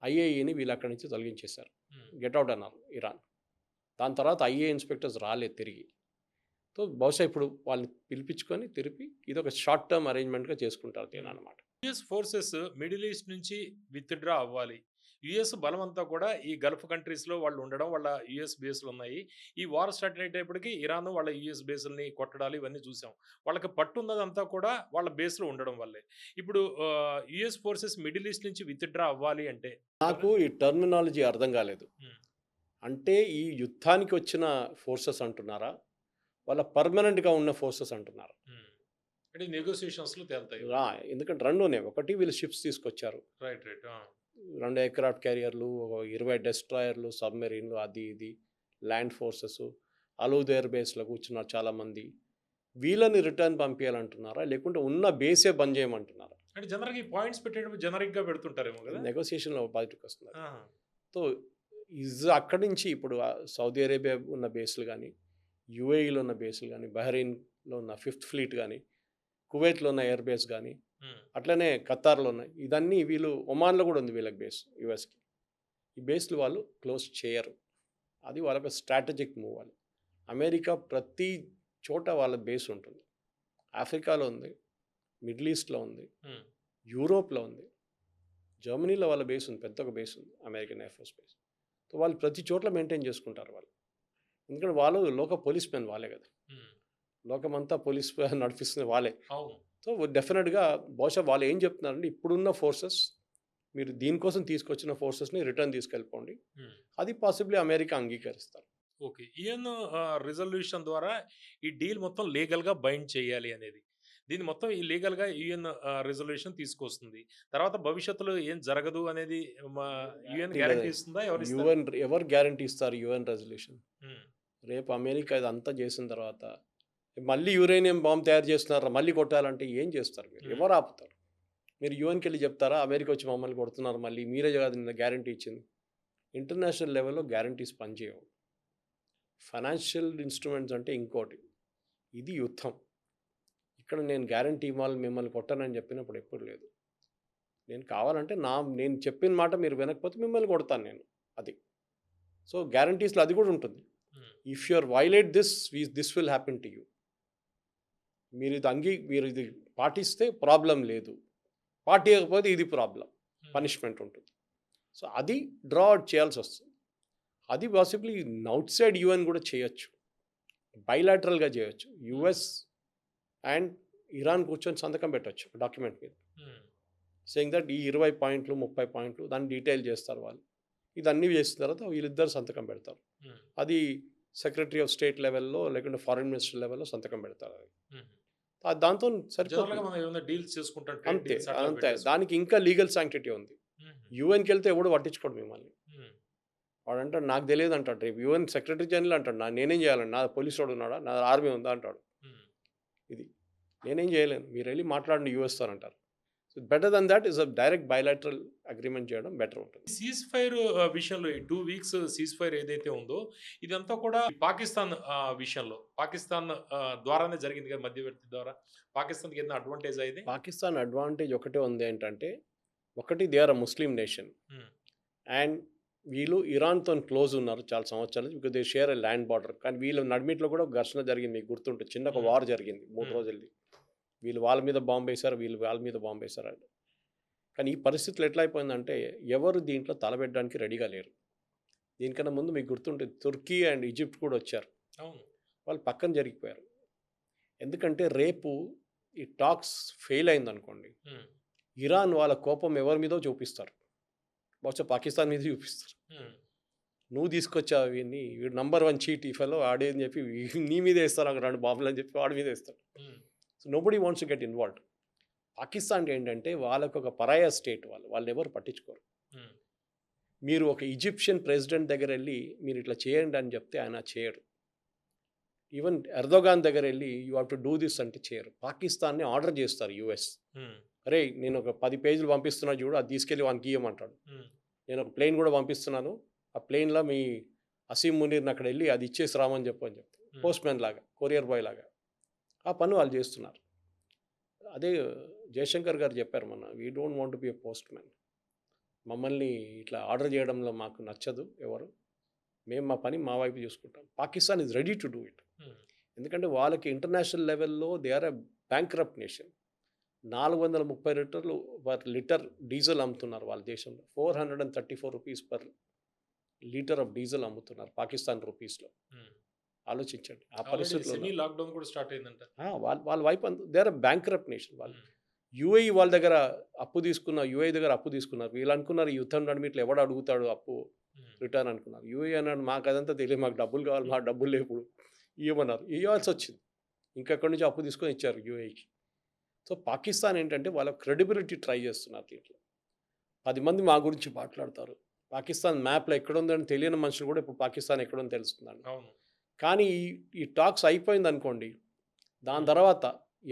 ఐఏఈని వీళ్ళు అక్కడి నుంచి తొలగించేశారు. హ్మ్. గెట్ ఔట్ అన్నారు ఇరాన్. దాని తర్వాత ఐఏఈ ఇన్స్‌పెక్టర్స్ రాలేదు తిరిగి. సో, బహుశా ఇప్పుడు వాళ్ళని పిలిపించుకొని తిరిపి ఇదొక షార్ట్ టర్మ్ అరేంజ్‌మెంట్‌గా చేసుకుంటారు హ్మ్. దీన్ననమాట. యూఎస్ ఫోర్సెస్ మిడిల్ ఈస్ట్ నుంచి విత్‌డ్రా అవ్వాలి. యూఎస్ బలమంతా కూడా ఈ గల్ఫ్ కంట్రీస్‌లో వాళ్ళు ఉండడం వాళ్ళ యూఎస్ బేస్‌లున్నాయి. ఈ వార్ స్టార్ట్ అయ్యేటప్పటికి ఇరాన్ వాళ్ళ యూఎస్ బేస్‌లని కొట్టడాలు ఇవన్నీ చూసాం. వాళ్ళకి పట్టున్నదంతా కూడా వాళ్ళ బేస్‌లో ఉండడం వల్లే. ఇప్పుడు యూఎస్ ఫోర్సెస్ మిడిల్ ఈస్ట్ నుంచి విత్‌డ్రా అవ్వాలి అంటే నాకు ఈ టర్మినాలజీ అర్థం కాలేదు. హ్మ్. అంటే ఈ యుద్ధానికి వచ్చిన ఫోర్సెస్ అంటున్నారా? వాళ్ళ పర్మనెంట్‌గా ఉన్న ఫోర్సెస్ అంటున్నారా? హ్మ్. అంటే నెగోషియేషన్స్‌లో తేలుతాయి రా ఇవన్నీ. ఎందుకంటే 2 ఉన్నాయి. ఒకటి వీళ్ళు షిప్స్ తీసుకొచ్చారు. రైట్. రైట్. ఆ! 2 ఎయిర్‌క్రాఫ్ట్ క్యారియర్‌లు, 20 డెస్ట్రాయర్‌లు, సబ్‌మెరైన్‌లు అది ఇది, ల్యాండ్ ఫోర్సెస్, అలూద్ ఎయిర్ బేస్‌లో కూర్చున్నారు చాలామంది. వీళ్ళని రిటర్న్ పంపియాలంటున్నారా? లేకుంటే ఉన్న బేసే బంద్ చేయమంటున్నారా? అంటే జనరల్‌గా ఈ పాయింట్స్ పెట్టేటప్పుడు జనరిక్‌గా పెడుతుంటారేమో గదా! నెగోషియేషన్‌లో బయటకొస్తుందది. ఆహా! సో, అక్కడి నుంచి ఇప్పుడు సౌదీ అరేబియా ఉన్న బేస్‌లు గాని, యూఏఈలో ఉన్న బేస్‌లు గాని, బహ్రెయిన్‌లో ఉన్న ఫిఫ్త్ ఫ్లీట్ గాని, కువైట్‌లో ఉన్న ఎయిర్ బేస్ గాని, హ్మ్. అట్లనే ఖతార్‌లో ఉన్నాయి. ఇదన్నీ వీళ్ళు ఒమాన్‌లో గూడా ఉంది వీళ్ళకి బేస్ యూఎస్‌కి. ఈ బేస్‌లు వాళ్ళు క్లోజ్ చేయరు. అది వాళ్ళకి స్ట్రాటజిక్ మూవ్ అది. అమెరికా ప్రతి చోట వాళ్ళ బేస్ ఉంటుంది. ఆఫ్రికాలో ఉంది, మిడిల్ ఈస్ట్‌లో ఉంది, హ్మ్. యూరోప్‌లో ఉంది, జర్మనీలో వాళ్ళ బేస్ ఉంది. పెద్ద ఒక బేస్ ఉంది. American air force base. So, వాళ్ళు ప్రతి చోట్ల మెయింటైన్ చేసుకుంటారు వాళ్ళు. ఎందుకంటే వాళ్ళు లోక పోలీస్ మెన్ వాళ్ళే గదా! హ్మ్. లోకమంతా పోలీస్ నడిపిస్తుంది వాళ్ళే. అవును. సో, డెఫినిట్‌గా బహుశా వాళ్ళు ఏం చెప్తున్నారంటే, ఇప్పుడున్న ఫోర్సెస్ మీరు దీనికోసం తీసుకొచ్చిన ఫోర్సెస్ని రిటర్న్ తీసుకెళ్ళిపోండి. హ్మ్. అది పాసిబ్లీ అమెరికా అంగీకరిస్తారు. ఓకే. యూఎన్ రిజల్యూషన్ ద్వారా ఈ డీల్ మొత్తం లీగల్‌గా బైండ్ చేయాలి అనేది. దీన్ని మొత్తం ఈ లీగల్‌గా యూఎన్ రిజల్యూషన్ తీసుకొస్తుంది. తర్వాత భవిష్యత్తులో ఏం జరగదు అనేది మా యూఎన్ గ్యారంటీ కదా! గ్యారంటీ ఇస్తుందా? ఎవరిస్తారు? యుఎన్ ఎవరు గ్యారంటీ ఇస్తారు యుఎన్ రెజల్యూషన్? హ్మ్. రేపు అమెరికా ఇదంతా చేసిన తర్వాత మళ్ళీ యురేనియం బాంబ్ తయారు చేస్తున్నారా? మళ్ళీ కొట్టాలంటే ఏం చేస్తారు మీరు? హ్మ్. ఎవరు ఆపుతారు? మీరు యూఎన్‌కెళ్ళి చెప్తారా? అమెరికా వచ్చి మమ్మల్ని కొడుతున్నారు మళ్ళీ. మీరే కాదు నిన్న గ్యారంటీ ఇచ్చింది. ఇంటర్నేషనల్ లెవెల్‌లో గ్యారంటీస్ పనిచేయవు. ఫైనాన్షియల్ ఇన్‌స్ట్రుమెంట్స్ అంటే ఇంకోటి. ఇది యుద్ధం. ఇక్కడ నేను గ్యారంటీ ఇవ్వాలి మిమ్మల్ని కొట్టనని చెప్పినప్పుడు ఎప్పుడు లేదు. నేను కావాలంటే నేను చెప్పిన మాట మీరు వినకపోతే మిమ్మల్ని కొడతాను నేను. అది. సో, గ్యారంటీస్‌లో అది కూడా ఉంటుంది. Hmm. If you are violate this will happen to you. మీరు ఇది పాటిస్తే ప్రాబ్లమ్ లేదు. పాటియకపోతే ఇది ప్రాబ్లమ్. హ్మ్. పనిష్మెంట్ ఉంటుంది. సో, అది డ్రా ఔట్ చేయాల్సొస్తుంది. అది పాసిబ్లీ ఔట్ సైడ్ యూఎన్ కూడా చేయొచ్చు. బైలాటరల్‌గా చేయొచ్చు. యూఎస్ అండ్ ఇరాన్ కూర్చొని సంతకం పెట్టొచ్చు డాక్యుమెంట్ మీద. హ్మ్. సేయింగ్ దట్ ఈ 20 పాయింట్లు, 30 పాయింట్లు దాన్ని డీటెయిల్ చేస్తారు వాళ్ళు. ఇదన్నీ చేసిన తర్వాత వీళ్ళిద్దరు సంతకం పెడతారు. హ్మ్. అది సెక్రటరీ ఆఫ్ స్టేట్ లెవెల్‌లో లేకుంటే ఫారెన్ మినిస్టర్ లెవెల్‌లో సంతకం పెడతారు అది. హ్మ్. దాంతో జనరల్‌గా సరిపోతుంది. మనం ఏమైనా డీల్స్ చేసుకుంటాం. ట్రేడ్ అంతే. డీల్స్ అట్లా అంతే. పెట్టేసుకుంటాం. దానికి ఇంకా లీగల్ సాంక్టిటీ ఉంది. హుహు. యూఎన్‌కెళ్తే ఎవడు పట్టించుకోడు మిమ్మల్ని. హ్మ్. వాడంటాడు నాకు తెలియదు అంటాడు. రేపు యూఎన్ సెక్రటరీ జనరల్ అంటాడు. నేనేం చేయాలండి? నా పోలీసోడు ఉన్నాడా? నా ఆర్మీ ఉందా? అంటాడు. హ్మ్. ఇది. నేనేం చేయలేను. మీరెళ్లి మాట్లాడండి యూఎస్‌తో అంటారు. So, better than that is direct bilateral agreement చేయడం బెటర్ ఉంటుంది. సీజ్ ఫైర్ విషయంలో ఈ 2 వీక్స్ సీజ్ ఫైర్ ఏదైతే ఉందో, ఇదంతా కూడా పాకిస్తాన్ విషయంలో పాకిస్తాన్ ద్వారానే జరిగింది కదా! మధ్యవర్తి ద్వారా. పాకిస్తాన్‌కి ఏదైనా అడ్వాంటేజా ఇది? పాకిస్తాన్ అడ్వాంటేజ్ ఒకటే ఉంది ఏంటంటే, ఒకటి they are a Muslim nation. Hmm. And వీళ్ళు ఇరాన్‌తోని క్లోజ్ ఉన్నారు చాలా సంవత్సరాల నుంచి. Because they share a land border. కానీ వీళ్ళ నడిమిట్లో కూడా ఒక ఘర్షణ జరిగింది మీకు గుర్తుంటే. చిన్న ఒక హ్మ్. వార్ జరిగింది 3 హ్మ్. రోజులది. వీళ్ళు వాళ్ళ మీద బాంబేశారు. వీళ్ళు వాళ్ళ మీద బాంబేశారు. కానీ ఈ పరిస్థితులు ఎట్లా అయిపోయిందంటే, ఎవరు దీంట్లో తలపెట్టడానికి రెడీగా లేరు. దీనికన్నా ముందు మీకు గుర్తుంటే తుర్కీ అండ్ ఈజిప్ట్ కూడా వచ్చారు. అవును. వాళ్ళు పక్కన జరిగిపోయారు. ఎందుకంటే రేపు ఈ టాక్స్ ఫెయిల్ అయిందనుకోండి, హ్మ్. ఇరాన్ వాళ్ళ కోపం ఎవరి మీదో చూపిస్తారు. బహుశా పాకిస్తాన్ మీద చూపిస్తారు. హ్మ్. నువ్వు తీసుకొచ్చావు వీడిని, వీడు నంబర్ 1 చీట్ ఈ ఫెలో ఆడే అని చెప్పి నీ మీదే వేస్తారు ఒక 2 బాంబులు అని చెప్పి వాడి మీద వేస్తాడు. హ్మ్. So nobody wants to get involved. పాకిస్తాన్‌కి ఏంటంటే వాళ్ళకి ఒక పరాయ స్టేట్ వాళ్ళు. వాళ్ళెవరు పట్టించుకోరు. హ్మ్. మీరు ఒక ఈజిప్షియన్ ప్రెసిడెంట్ దగ్గరెళ్లి మీరు ఇట్లా చేయండి అని చెప్తే ఆయన చేయడు. ఈవెన్ ఎర్దోగాన్ దగ్గరెళ్లి you have to do this అంటే చేయరు. పాకిస్తాన్‌ని ఆర్డర్ చేస్తారు యూఎస్. హ్మ్. అరేయ్! నేను ఒక 10 పేజీలు పంపిస్తున్నా చూడు అది తీసుకెళ్ళి వానికి ఇయ్యమంటాడు. హ్మ్. నేను ఒక ప్లేన్ కూడా పంపిస్తున్నాను. ఆ ప్లేన్‌లో మీ అసీం మునీర్‌ని అక్కడ ఎళ్లి అది ఇచ్చేసి రామని చెప్పు అని చెప్తాడు. హ్మ్. పోస్ట్‌మ్యాన్ లాగా, కొరియర్ బాయ్ లాగా. ఆ పని వాళ్ళు చేస్తున్నారు. అదే జయశంకర్ గారు చెప్పారు మొన్న. We don't want to be a postman. మమ్మల్ని ఇట్లా ఆర్డర్ చేయడంలో మాకు నచ్చదు ఎవరు. మేము మా పని మా వైపు చూసుకుంటాం. Pakistan is ready to do it. Hmm. ఎందుకంటే వాళ్ళకి ఇంటర్నేషనల్ లెవెల్‌లో they are a bankrupt nation. 430 లీటర్లు పర్ లీటర్ డీజిల్ అమ్ముతున్నారు వాళ్ళ దేశంలో. రూ. 434 పర్ లీటర్ ఆఫ్ డీజిల్ అమ్ముతున్నారు పాకిస్తాన్ రూపీస్‌లో. హ్మ్. ఆలోచించండి. ఆ ఆల్రెడీ పరిస్థితిలో సెమీ ఉన్నారు. లాక్‌డౌన్ కూడా స్టార్ట్ అయిందంట. వాళ్ళ వైపు they are a bankrupt nation వాళ్ళు. హ్మ్. యూఏఈ వాళ్ళ దగ్గర యూఏఈ దగ్గర అప్పు తీసుకున్నారు. వీళ్ళు అనుకున్నారు ఈ యుద్ధం నడిమిట్ల ఎవడు అడుగుతాడు అప్పు హ్మ్. రిటర్న్ అనుకున్నారు. యూఏఈ అన్నాడు మాకు అదంతా తెలియదు. మాకు డబ్బులు కావాలి. మాకు డబ్బులు లేవు ఇప్పుడు. ఇయ్యమన్నారు. ఇయ్యాల్సొచ్చింది. ఇంకెక్కడి నుంచో అప్పు తీసుకొని ఇచ్చారు యూఏఈకి. సో, పాకిస్తాన్ ఏంటంటే వాళ్ళ క్రెడిబిలిటీ ట్రై చేస్తున్నారు దీంట్లో. 10 మంది మా గురించి మాట్లాడతారు. పాకిస్తాన్ మ్యాప్‌లో ఎక్కడుందని తెలియని మనుషులు కూడా ఇప్పుడు పాకిస్తాన్ ఎక్కడుందో తెలుస్తుందండి. అవును. కానీ ఈ టాక్స్ అయిపోయిందనుకోండి, దాని హ్మ్. తర్వాత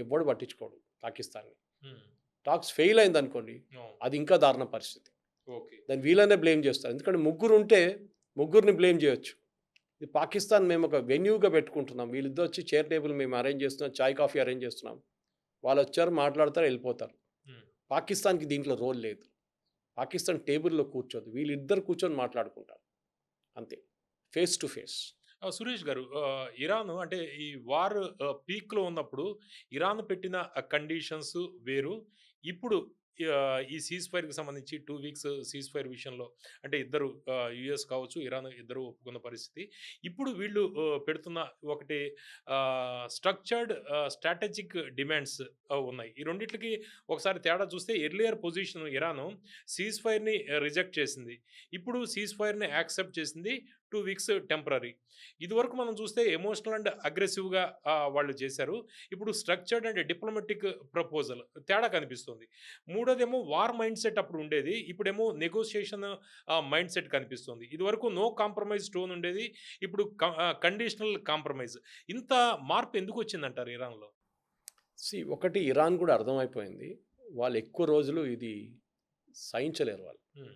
ఎవ్వడు పట్టించుకోడు పాకిస్తాన్‌ని. హ్మ్. టాక్స్ ఫెయిల్ అయిందనుకోండి, అవును. అది ఇంకా దారుణ పరిస్థితి. ఓకే. దాన్ని వీళ్ళనే బ్లేమ్ చేస్తారు. ఎందుకంటే ముగ్గురుంటే ముగ్గురిని బ్లేమ్ చేయొచ్చు. ఇది పాకిస్తాన్ మేము ఒక వెన్యూగా పెట్టుకుంటున్నాం. వీళ్ళిద్దరొచ్చి చైర్ టేబుల్ మేము అరేంజ్ చేస్తున్నాం. చాయ్, కాఫీ అరేంజ్ చేస్తున్నాం. వాళ్ళొచ్చారు, మాట్లాడతారు, ఎళ్ళిపోతారు. హ్మ్. పాకిస్తాన్‌కి దీంట్లో రోల్ లేదు. పాకిస్తాన్ టేబుల్‌లో కూర్చోదు. వీళ్ళిద్దరు కూర్చొని మాట్లాడుకుంటారు. అంతే. Face to face. సురేష్ గారు ఇరాన్ అంటే ఈ వార్ పీక్‌లో ఉన్నప్పుడు ఇరాన్ పెట్టిన కండిషన్స్ వేరు. ఇప్పుడు ఈ సీజ్ ఫైర్‌కి సంబంధించి 2 వీక్స్ సీజ్ ఫైర్ విషయంలో అంటే ఇద్దరు యూఎస్ కావచ్చు, ఇరాన్ ఇద్దరు ఒప్పుకున్న పరిస్థితి. ఇప్పుడు వీళ్ళు పెడుతున్న ఒకటి స్ట్రక్చర్డ్ స్ట్రాటజిక్ డిమాండ్స్ ఉన్నాయి. ఈ రెండిట్లకి ఒకసారి తేడా చూస్తే ఎర్లియర్ పొజిషన్ ఇరాను సీజ్ ఫైర్‌ని రిజెక్ట్ చేసింది. ఇప్పుడు సీజ్ ఫైర్‌ని యాక్సెప్ట్ చేసింది. 2 వీక్స్ టెంపరరీ. ఇదివరకు మనం చూస్తే ఎమోషనల్ అండ్ అగ్రెసివ్‌గా వాళ్ళు చేశారు. ఇప్పుడు స్ట్రక్చర్డ్ అండ్ డిప్లొమాటిక్ ప్రపోజల్ తేడా కనిపిస్తుంది. మూడోదేమో వార్ మైండ్ సెట్ అప్పుడు ఉండేది. ఇప్పుడేమో నెగోషియేషన్ మైండ్ సెట్ కనిపిస్తుంది. ఇదివరకు నో కాంప్రమైజ్ టోన్ ఉండేది. ఇప్పుడు కండిషనల్ కాంప్రమైజ్. ఇంత మార్పు ఎందుకు వచ్చిందంటారు ఇరాన్‌లో? ఒకటి ఇరాన్ కూడా అర్థమైపోయింది. వాళ్ళు ఎక్కువ రోజులు ఇది సహించలేరు వాళ్ళు. హ్మ్.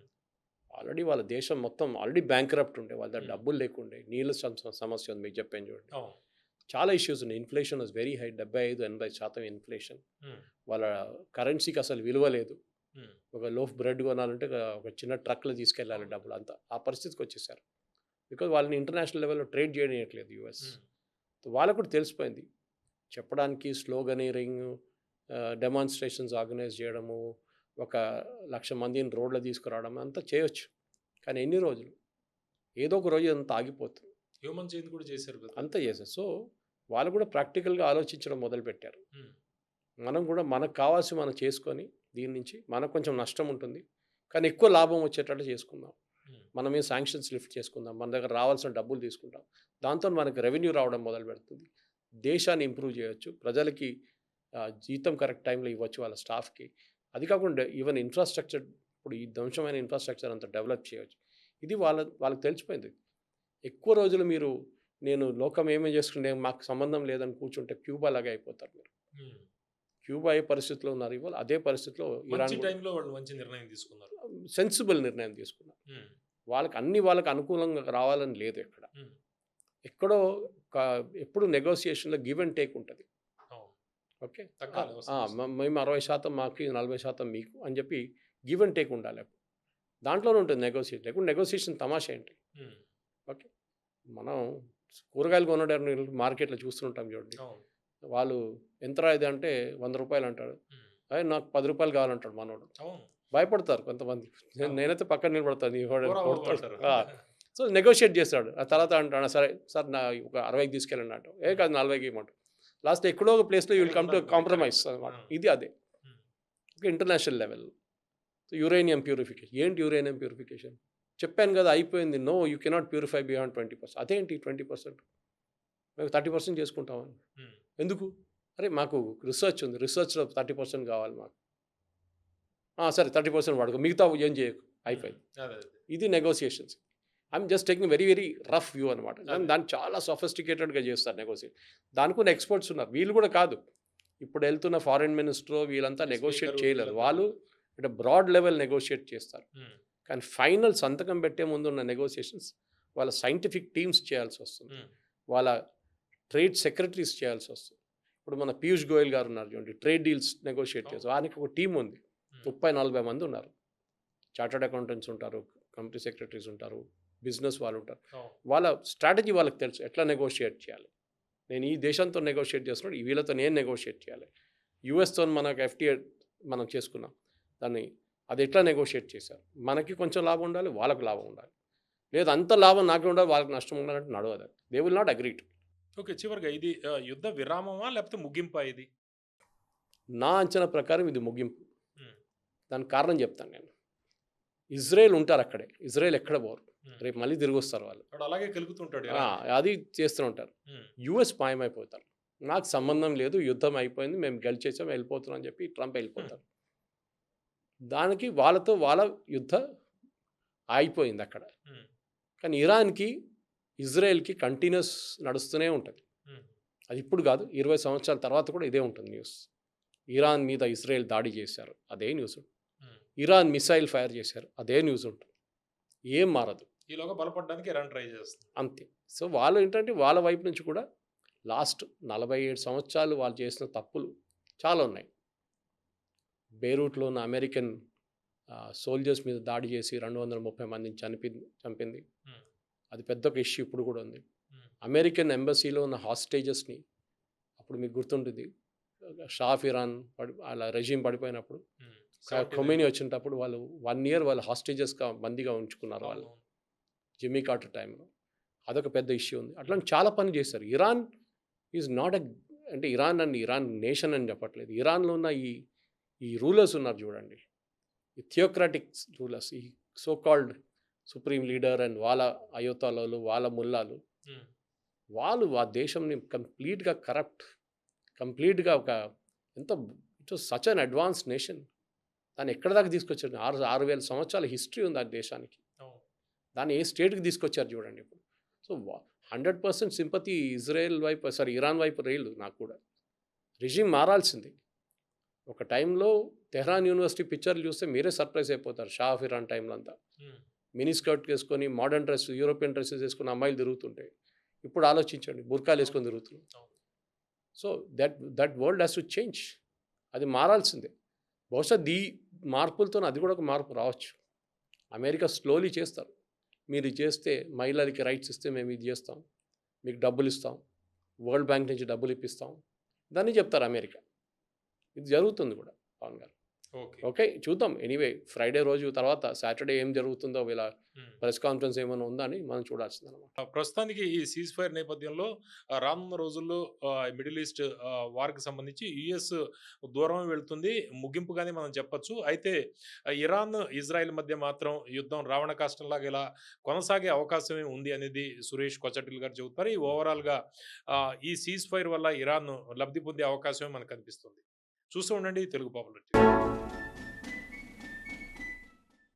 ఆల్రెడీ వాళ్ళ దేశం మొత్తం ఆల్రెడీ బ్యాంక్రప్ట్ ఉండే. వాళ్ళ దగ్గర హ్మ్. డబ్బులు లేకుండే. నీళ్ళ సమస్య ఉంది మీకు చెప్పాను చూడండి. అవును. చాలా ఇష్యూస్ ఉన్నాయి. Inflation was very high. 75-80% inflation. హ్మ్. వాళ్ళ కరెన్సీకి అసలు విలువ లేదు. హ్మ్. ఒక లోఫ్ బ్రెడ్ కొనాలంటే ఒక చిన్న ట్రక్‌లో తీసుకెళ్ళాలి డబ్బులు అంతా. ఆ పరిస్థితికి వచ్చేసారు. బికాజ్ వాళ్ళని ఇంటర్నేషనల్ లెవెల్‌లో ట్రేడ్ చేయనీయట్లేదు యూఎస్. హ్మ్. వాళ్ళకు కూడా తెలిసిపోయింది. చెప్పడానికి స్లోగనీరింగ్, డెమాన్స్ట్రేషన్స్ ఆర్గనైజ్ చేయడము, ఒక 1,00,000 మందిని రోడ్ల తీసుకురావడం అంతా చేయొచ్చు. కానీ ఎన్ని రోజులు? ఏదో ఒక రోజు అంతా ఆగిపోతుంది. హ్యూమన్ చైన్ కూడా చేశారు కదా! అంతా చేశారు. సో, వాళ్ళు కూడా ప్రాక్టికల్‌గా ఆలోచించడం మొదలుపెట్టారు. హ్మ్. మనం కూడా మనకు కావాల్సి మనం చేసుకొని దీని నుంచి మనకు కొంచెం నష్టం ఉంటుంది. కానీ ఎక్కువ లాభం వచ్చేటట్టు చేసుకుందాం. హ్మ్. మనమే శాంక్షన్స్ లిఫ్ట్ చేసుకుందాం. మన దగ్గర రావాల్సిన డబ్బులు తీసుకుంటాం. దాంతో మనకు రెవెన్యూ రావడం మొదలుపెడుతుంది. దేశాన్ని ఇంప్రూవ్ చేయొచ్చు. ప్రజలకి జీతం కరెక్ట్ టైంలో ఇవ్వచ్చు వాళ్ళ స్టాఫ్‌కి. అది కాకుండా ఈవెన్ ఇన్‌ఫ్రాస్ట్రక్చర్ ఇప్పుడు ఈ ధ్వంసమైన ఇన్‌ఫ్రాస్ట్రక్చర్ అంతా డెవలప్ చేయొచ్చు. ఇది వాళ్ళకి తెలిసిపోయింది. ఎక్కువ రోజులు నేను లోకం ఏమి చేసుకుంటే మాకు సంబంధం లేదని కూర్చుంటే క్యూబా లాగా అయిపోతారు మీరు. హ్మ్. క్యూబా ఏ పరిస్థితిలో ఉన్నారు ఇవాళ అదే పరిస్థితిలో ఇరాన్ మంచి కూడా టైంలో వాళ్ళు మంచి నిర్ణయం తీసుకున్నారు. సెన్సిబుల్ నిర్ణయం తీసుకున్నారు. హ్మ్. వాళ్ళకి అనుకూలంగా రావాలని లేదు ఎక్కడ. హ్మ్. ఎక్కడో ఎప్పుడు నెగోషియేషన్‌లో గివ్ అండ్ టేక్ ఉంటది. అవును. ఓకే. తగ్గాలి ఆ! అవసరం. మేము 60% మాకు, 40% మీకు అని చెప్పి గివ్ అండ్ టేక్ ఉండాలి. దాంట్లోనే ఉంటుంది నెగోషియేషన్. లేకుంటే నెగోషియేషన్ తమాషా ఏంటి? హ్మ్. ఓకే. మనం కూరగాయలు కొనడానికి మార్కెట్‌లో చూస్తుంటాం చూడండి. అవును. వాళ్ళు ఎంతరా ఇది అంటే రూ. 100 అంటాడు. హ్మ్. నాకు రూ. 10 కావాలంటాడు మనోడు. అవును. భయపడతారు కొంతమంది. అవును. నేనైతే పక్కన నిలబడతాను. వాడు పోరా బాబు కొడతాడు. అంటారు. సో, నెగోషియేట్ చేస్తాడు. ఆ తర్వాత అంటాడు సరే సార్ ఒక 60కి తీసుకెళ్ళండి అంటాం. కాదు 40కి ఇవ్వమంటాం. లాస్ట్ ఎక్కడో ఒక ప్లేస్‌లో you will come to compromise అనమాట. ఇది అదే. హ్మ్. ఒక ఇంటర్నేషనల్ లెవెల్. Uranium purification. ఏంటి యురేనియం ప్యూరిఫికేషన్? చెప్పాను కదా అయిపోయింది. No you cannot purify beyond 20%. అదేంటి 20%? మేము 30% చేసుకుంటామని. హ్మ్. ఎందుకు? అరే మాకు రిసర్చ్ ఉంది. రిసర్చ్‌లో 30% కావాలి మాకు. సరే 30% వాడుకో. మిగతా ఏం చేయకు. అయిపోయింది. అదే. ఇది negotiations. I'm just taking very very rough view అనమాట. అదే. దాన్ని చాలా సఫిస్టికేటెడ్‌గా చేస్తారు నెగోషియేట్. దానికి కొన్ని ఎక్స్‌పర్ట్స్ ఉన్నారు. వీళ్ళు కూడా కాదు. ఇప్పుడు వెళ్తున్న ఫారిన్ మినిస్టరో వీళ్ళంతా నెగోషియేట్ స్పీకరు చేయలేరు. వీళ్ళంతా వాళ్ళు కూడా. అంటే బ్రాడ్ లెవెల్ నెగోషియేట్ చేస్తారు. హ్మ్. కానీ ఫైనల్ సంతకం పెట్టే ముందు ఉన్న నెగోషియేషన్స్ వాళ్ళ సైంటిఫిక్ టీమ్స్ చేయాల్సి వస్తుంది. హ్మ్. వాళ్ళ ట్రేడ్ సెక్రటరీస్ చేయాల్సి వస్తుంది. ఇప్పుడు మన పీయూష్ గోయల్ గారు ఉన్నారు చూడండి. ట్రేడ్ డీల్స్ నెగోషియేట్ చేస్తారు. ఆయనకి ఒక టీమ్ ఉంది. 30-40 మంది ఉన్నారు. చార్టర్డ్ అకౌంటెంట్స్ ఉంటారు. కంపెనీ సెక్రటరీస్ ఉంటారు. బిజినెస్ వాళ్ళు ఉంటారు. అవును. వాళ్ళ స్ట్రాటజీ వాళ్ళకి తెలుసు. ఎట్లా నెగోషియేట్ చేయాలి. నేను ఈ దేశంతో నెగోషియేట్ చేస్తున్నాడు. వీళ్ళతో నేను నెగోషియేట్ చేయాలి. యూఎస్‌తో మనకు ఎఫ్‌టీఏ మనం చేసుకున్నాం. దాన్ని అది ఎట్లా నెగోషియేట్ చేశారు. మనకి కొంచెం లాభం ఉండాలి. వాళ్ళకి లాభం ఉండాలి. లేదు అంత లాభం నాకే ఉండాలి. వాళ్ళకి నష్టం ఉండాలంటే నడవదు. They will not agree to. Okay. చివరగా ఇది యుద్ధ విరామమా? లేకపోతే ముగింపా ఇది? నా అంచనా ప్రకారం ఇది ముగింపు. హ్మ్. దానికి కారణం చెప్తాను నేను. ఇజ్రాయెల్ ఉంటారు అక్కడే. ఇజ్రాయెల్ ఎక్కడ పోరు. హ్మ్. రేపు మళ్ళీ తిరిగొస్తారు వాళ్ళు. వాడు అలాగే కెలుకుతుంటాడు ఆ! ఇరాన్ని. అది చేస్తూ ఉంటారు. హ్మ్. యూఎస్ మాయమైపోతారు. నాకు సంబంధం లేదు. యుద్ధం అయిపోయింది. మేము గెలిచేసాం వెళ్ళిపోతున్నాం అని చెప్పి ట్రంప్ హ్మ్. వెళ్ళిపోతారు. దానికి వాళ్ళతో వాళ్ళ యుద్ధ ఆగిపోయిందక్కడ. హ్మ్. కానీ ఇరాన్‌కి, ఇజ్రాయెల్‌కి కంటిన్యూస్ నడుస్తూనే ఉంటది. హ్మ్. అది ఇప్పుడు కాదు. 20 సంవత్సరాల తర్వాత కూడా ఇదే ఉంటుంది న్యూస్. ఇరాన్ మీద ఇజ్రాయెల్ దాడి చేశారు. అదే న్యూస్. హ్మ్. ఇరాన్ మిసైల్ ఫైర్ చేశారు. అదే న్యూస్ ఉంటుంది. ఏం మారదు. ఈలోగా బలపడడానికి ఇరాన్ ట్రై చేస్తుంది. అంతే. సో, వాళ్ళు ఏంటంటే వాళ్ళ వైపు నుంచి కూడా లాస్ట్ 47 సంవత్సరాలు వాళ్ళు చేసిన తప్పులు చాలా ఉన్నాయి. బేరూట్‌లో ఉన్న అమెరికన్ సోల్జర్స్ మీద దాడి చేసి 230 మందిని చంపింది. హ్మ్. అది పెద్ద ఒక ఇష్యూ ఇప్పుడు కూడా ఉంది. హ్మ్. అమెరికన్ ఎంబసీలో ఉన్న హాస్టేజెస్‌ని అప్పుడు మీకు గుర్తుంటుంది. షా ఆఫ్ ఇరాన్ అలా రెజీమ్ పడిపోయినప్పుడు హ్మ్. ఖొమైనీ వచ్చినప్పుడు వాళ్ళు 1 ఇయర్ వాళ్ళు హాస్టేజెస్గా బందీగా ఉంచుకున్నారు వాళ్ళు అవునవును. జిమ్మీ కార్టర్ టైంలో. అదొక పెద్ద ఇష్యూ ఉంది. అట్లాంటి చాలా పనులు చేశారు. ఇరాన్ ఈజ్ నాట్ అంటే ఇరాన్ నేషన్ అని చెప్పట్లేదు. ఇరాన్‌లో ఉన్న ఈ రూలర్స్ ఉన్నారు చూడండి. ఈ థియోక్రాటిక్ రూలర్స్, ఈ so called supreme leader and వాళ్ళ అయోతాలోలు, వాళ్ళ ముల్లాలు, హ్మ్. వాళ్ళు ఆ దేశంని కంప్లీట్‌గా కరప్ట్, కంప్లీట్‌గా ఒక ఎంత it was such an advanced nation. దాన్ని ఎక్కడి దాకా తీసుకొచ్చారు? 6,000 సంవత్సరాల హిస్టరీ ఉంది ఆ దేశానికి. అవును. దాన్ని ఏ స్టేట్‌కి తీసుకొచ్చారు చూడండి ఇప్పుడు. సో 100% సింపతి ఇజ్రాయెల్ వైపు, సారీ ఇరాన్ వైపు లేదు నాకు కూడా. రెజిమ్ మారాల్సిందే. ఒక టైంలో తెహ్రాన్ యూనివర్సిటీ పిక్చర్లు చూస్తే మీరే సర్ప్రైజ్ అయిపోతారు. షా ఆఫ్ ఇరాన్ టైంలో అంతా. హ్మ్. మినీ స్కర్ట్ వేసుకొని మోడర్న్ డ్రెస్, యూరోపియన్ డ్రెస్సెస్ వేసుకుని అమ్మాయిలు తిరుగుతుంటాయి. ఇప్పుడు ఆలోచించండి, బుర్కాలు వేసుకొని తిరుగుతున్నారు. అవును. So that world has to change. అది మారాల్సిందే. బహుశా మార్పులతో అది కూడా ఒక మార్పు రావచ్చు. అమెరికా స్లోలీ చేస్తారు. మీరు ఇది చేస్తే మహిళలకి రైట్స్ ఇస్తే మేము ఇది చేస్తాం, మీకు డబ్బులు ఇస్తాం, వరల్డ్ బ్యాంక్ నుంచి డబ్బులు ఇప్పిస్తాం, దాన్ని చెప్తారు అమెరికా. ఇది జరుగుతుంది కూడా పవన్ గారు. ఓకే. ఓకే, చూద్దాం. ఎనీవే ఫ్రైడే రోజు తర్వాత సాటర్డే ఏం జరుగుతుందో, వీళ్ళ హ్మ్. ప్రెస్ కాన్ఫరెన్స్ ఏమైనా ఉందా అని మనం చూడాల్సిందనమాట. ప్రస్తుతానికి ఈ సీజ్ ఫైర్ నేపథ్యంలో రానున్న రోజుల్లో మిడిల్ ఈస్ట్ వార్‌కి సంబంధించి యూఎస్ దూరం వెళ్తుంది. ముగింపుగానే మనం చెప్పొచ్చు. అయితే ఇరాన్, ఇజ్రాయెల్ మధ్య మాత్రం యుద్ధం రావణ కాష్టంలాగా ఇలా కొనసాగే అవకాశమే ఉంది అనేది సురేష్ కొచటిల్ గారు చెబుతున్నారు. ఈ ఓవరాల్‌గా ఈ సీజ్ ఫైర్ వల్ల ఇరాన్ లబ్ధి పొందే అవకాశమే మనకు కనిపిస్తుంది. చూస్తూ ఉండండి తెలుగు పాపులర్ టీవీ.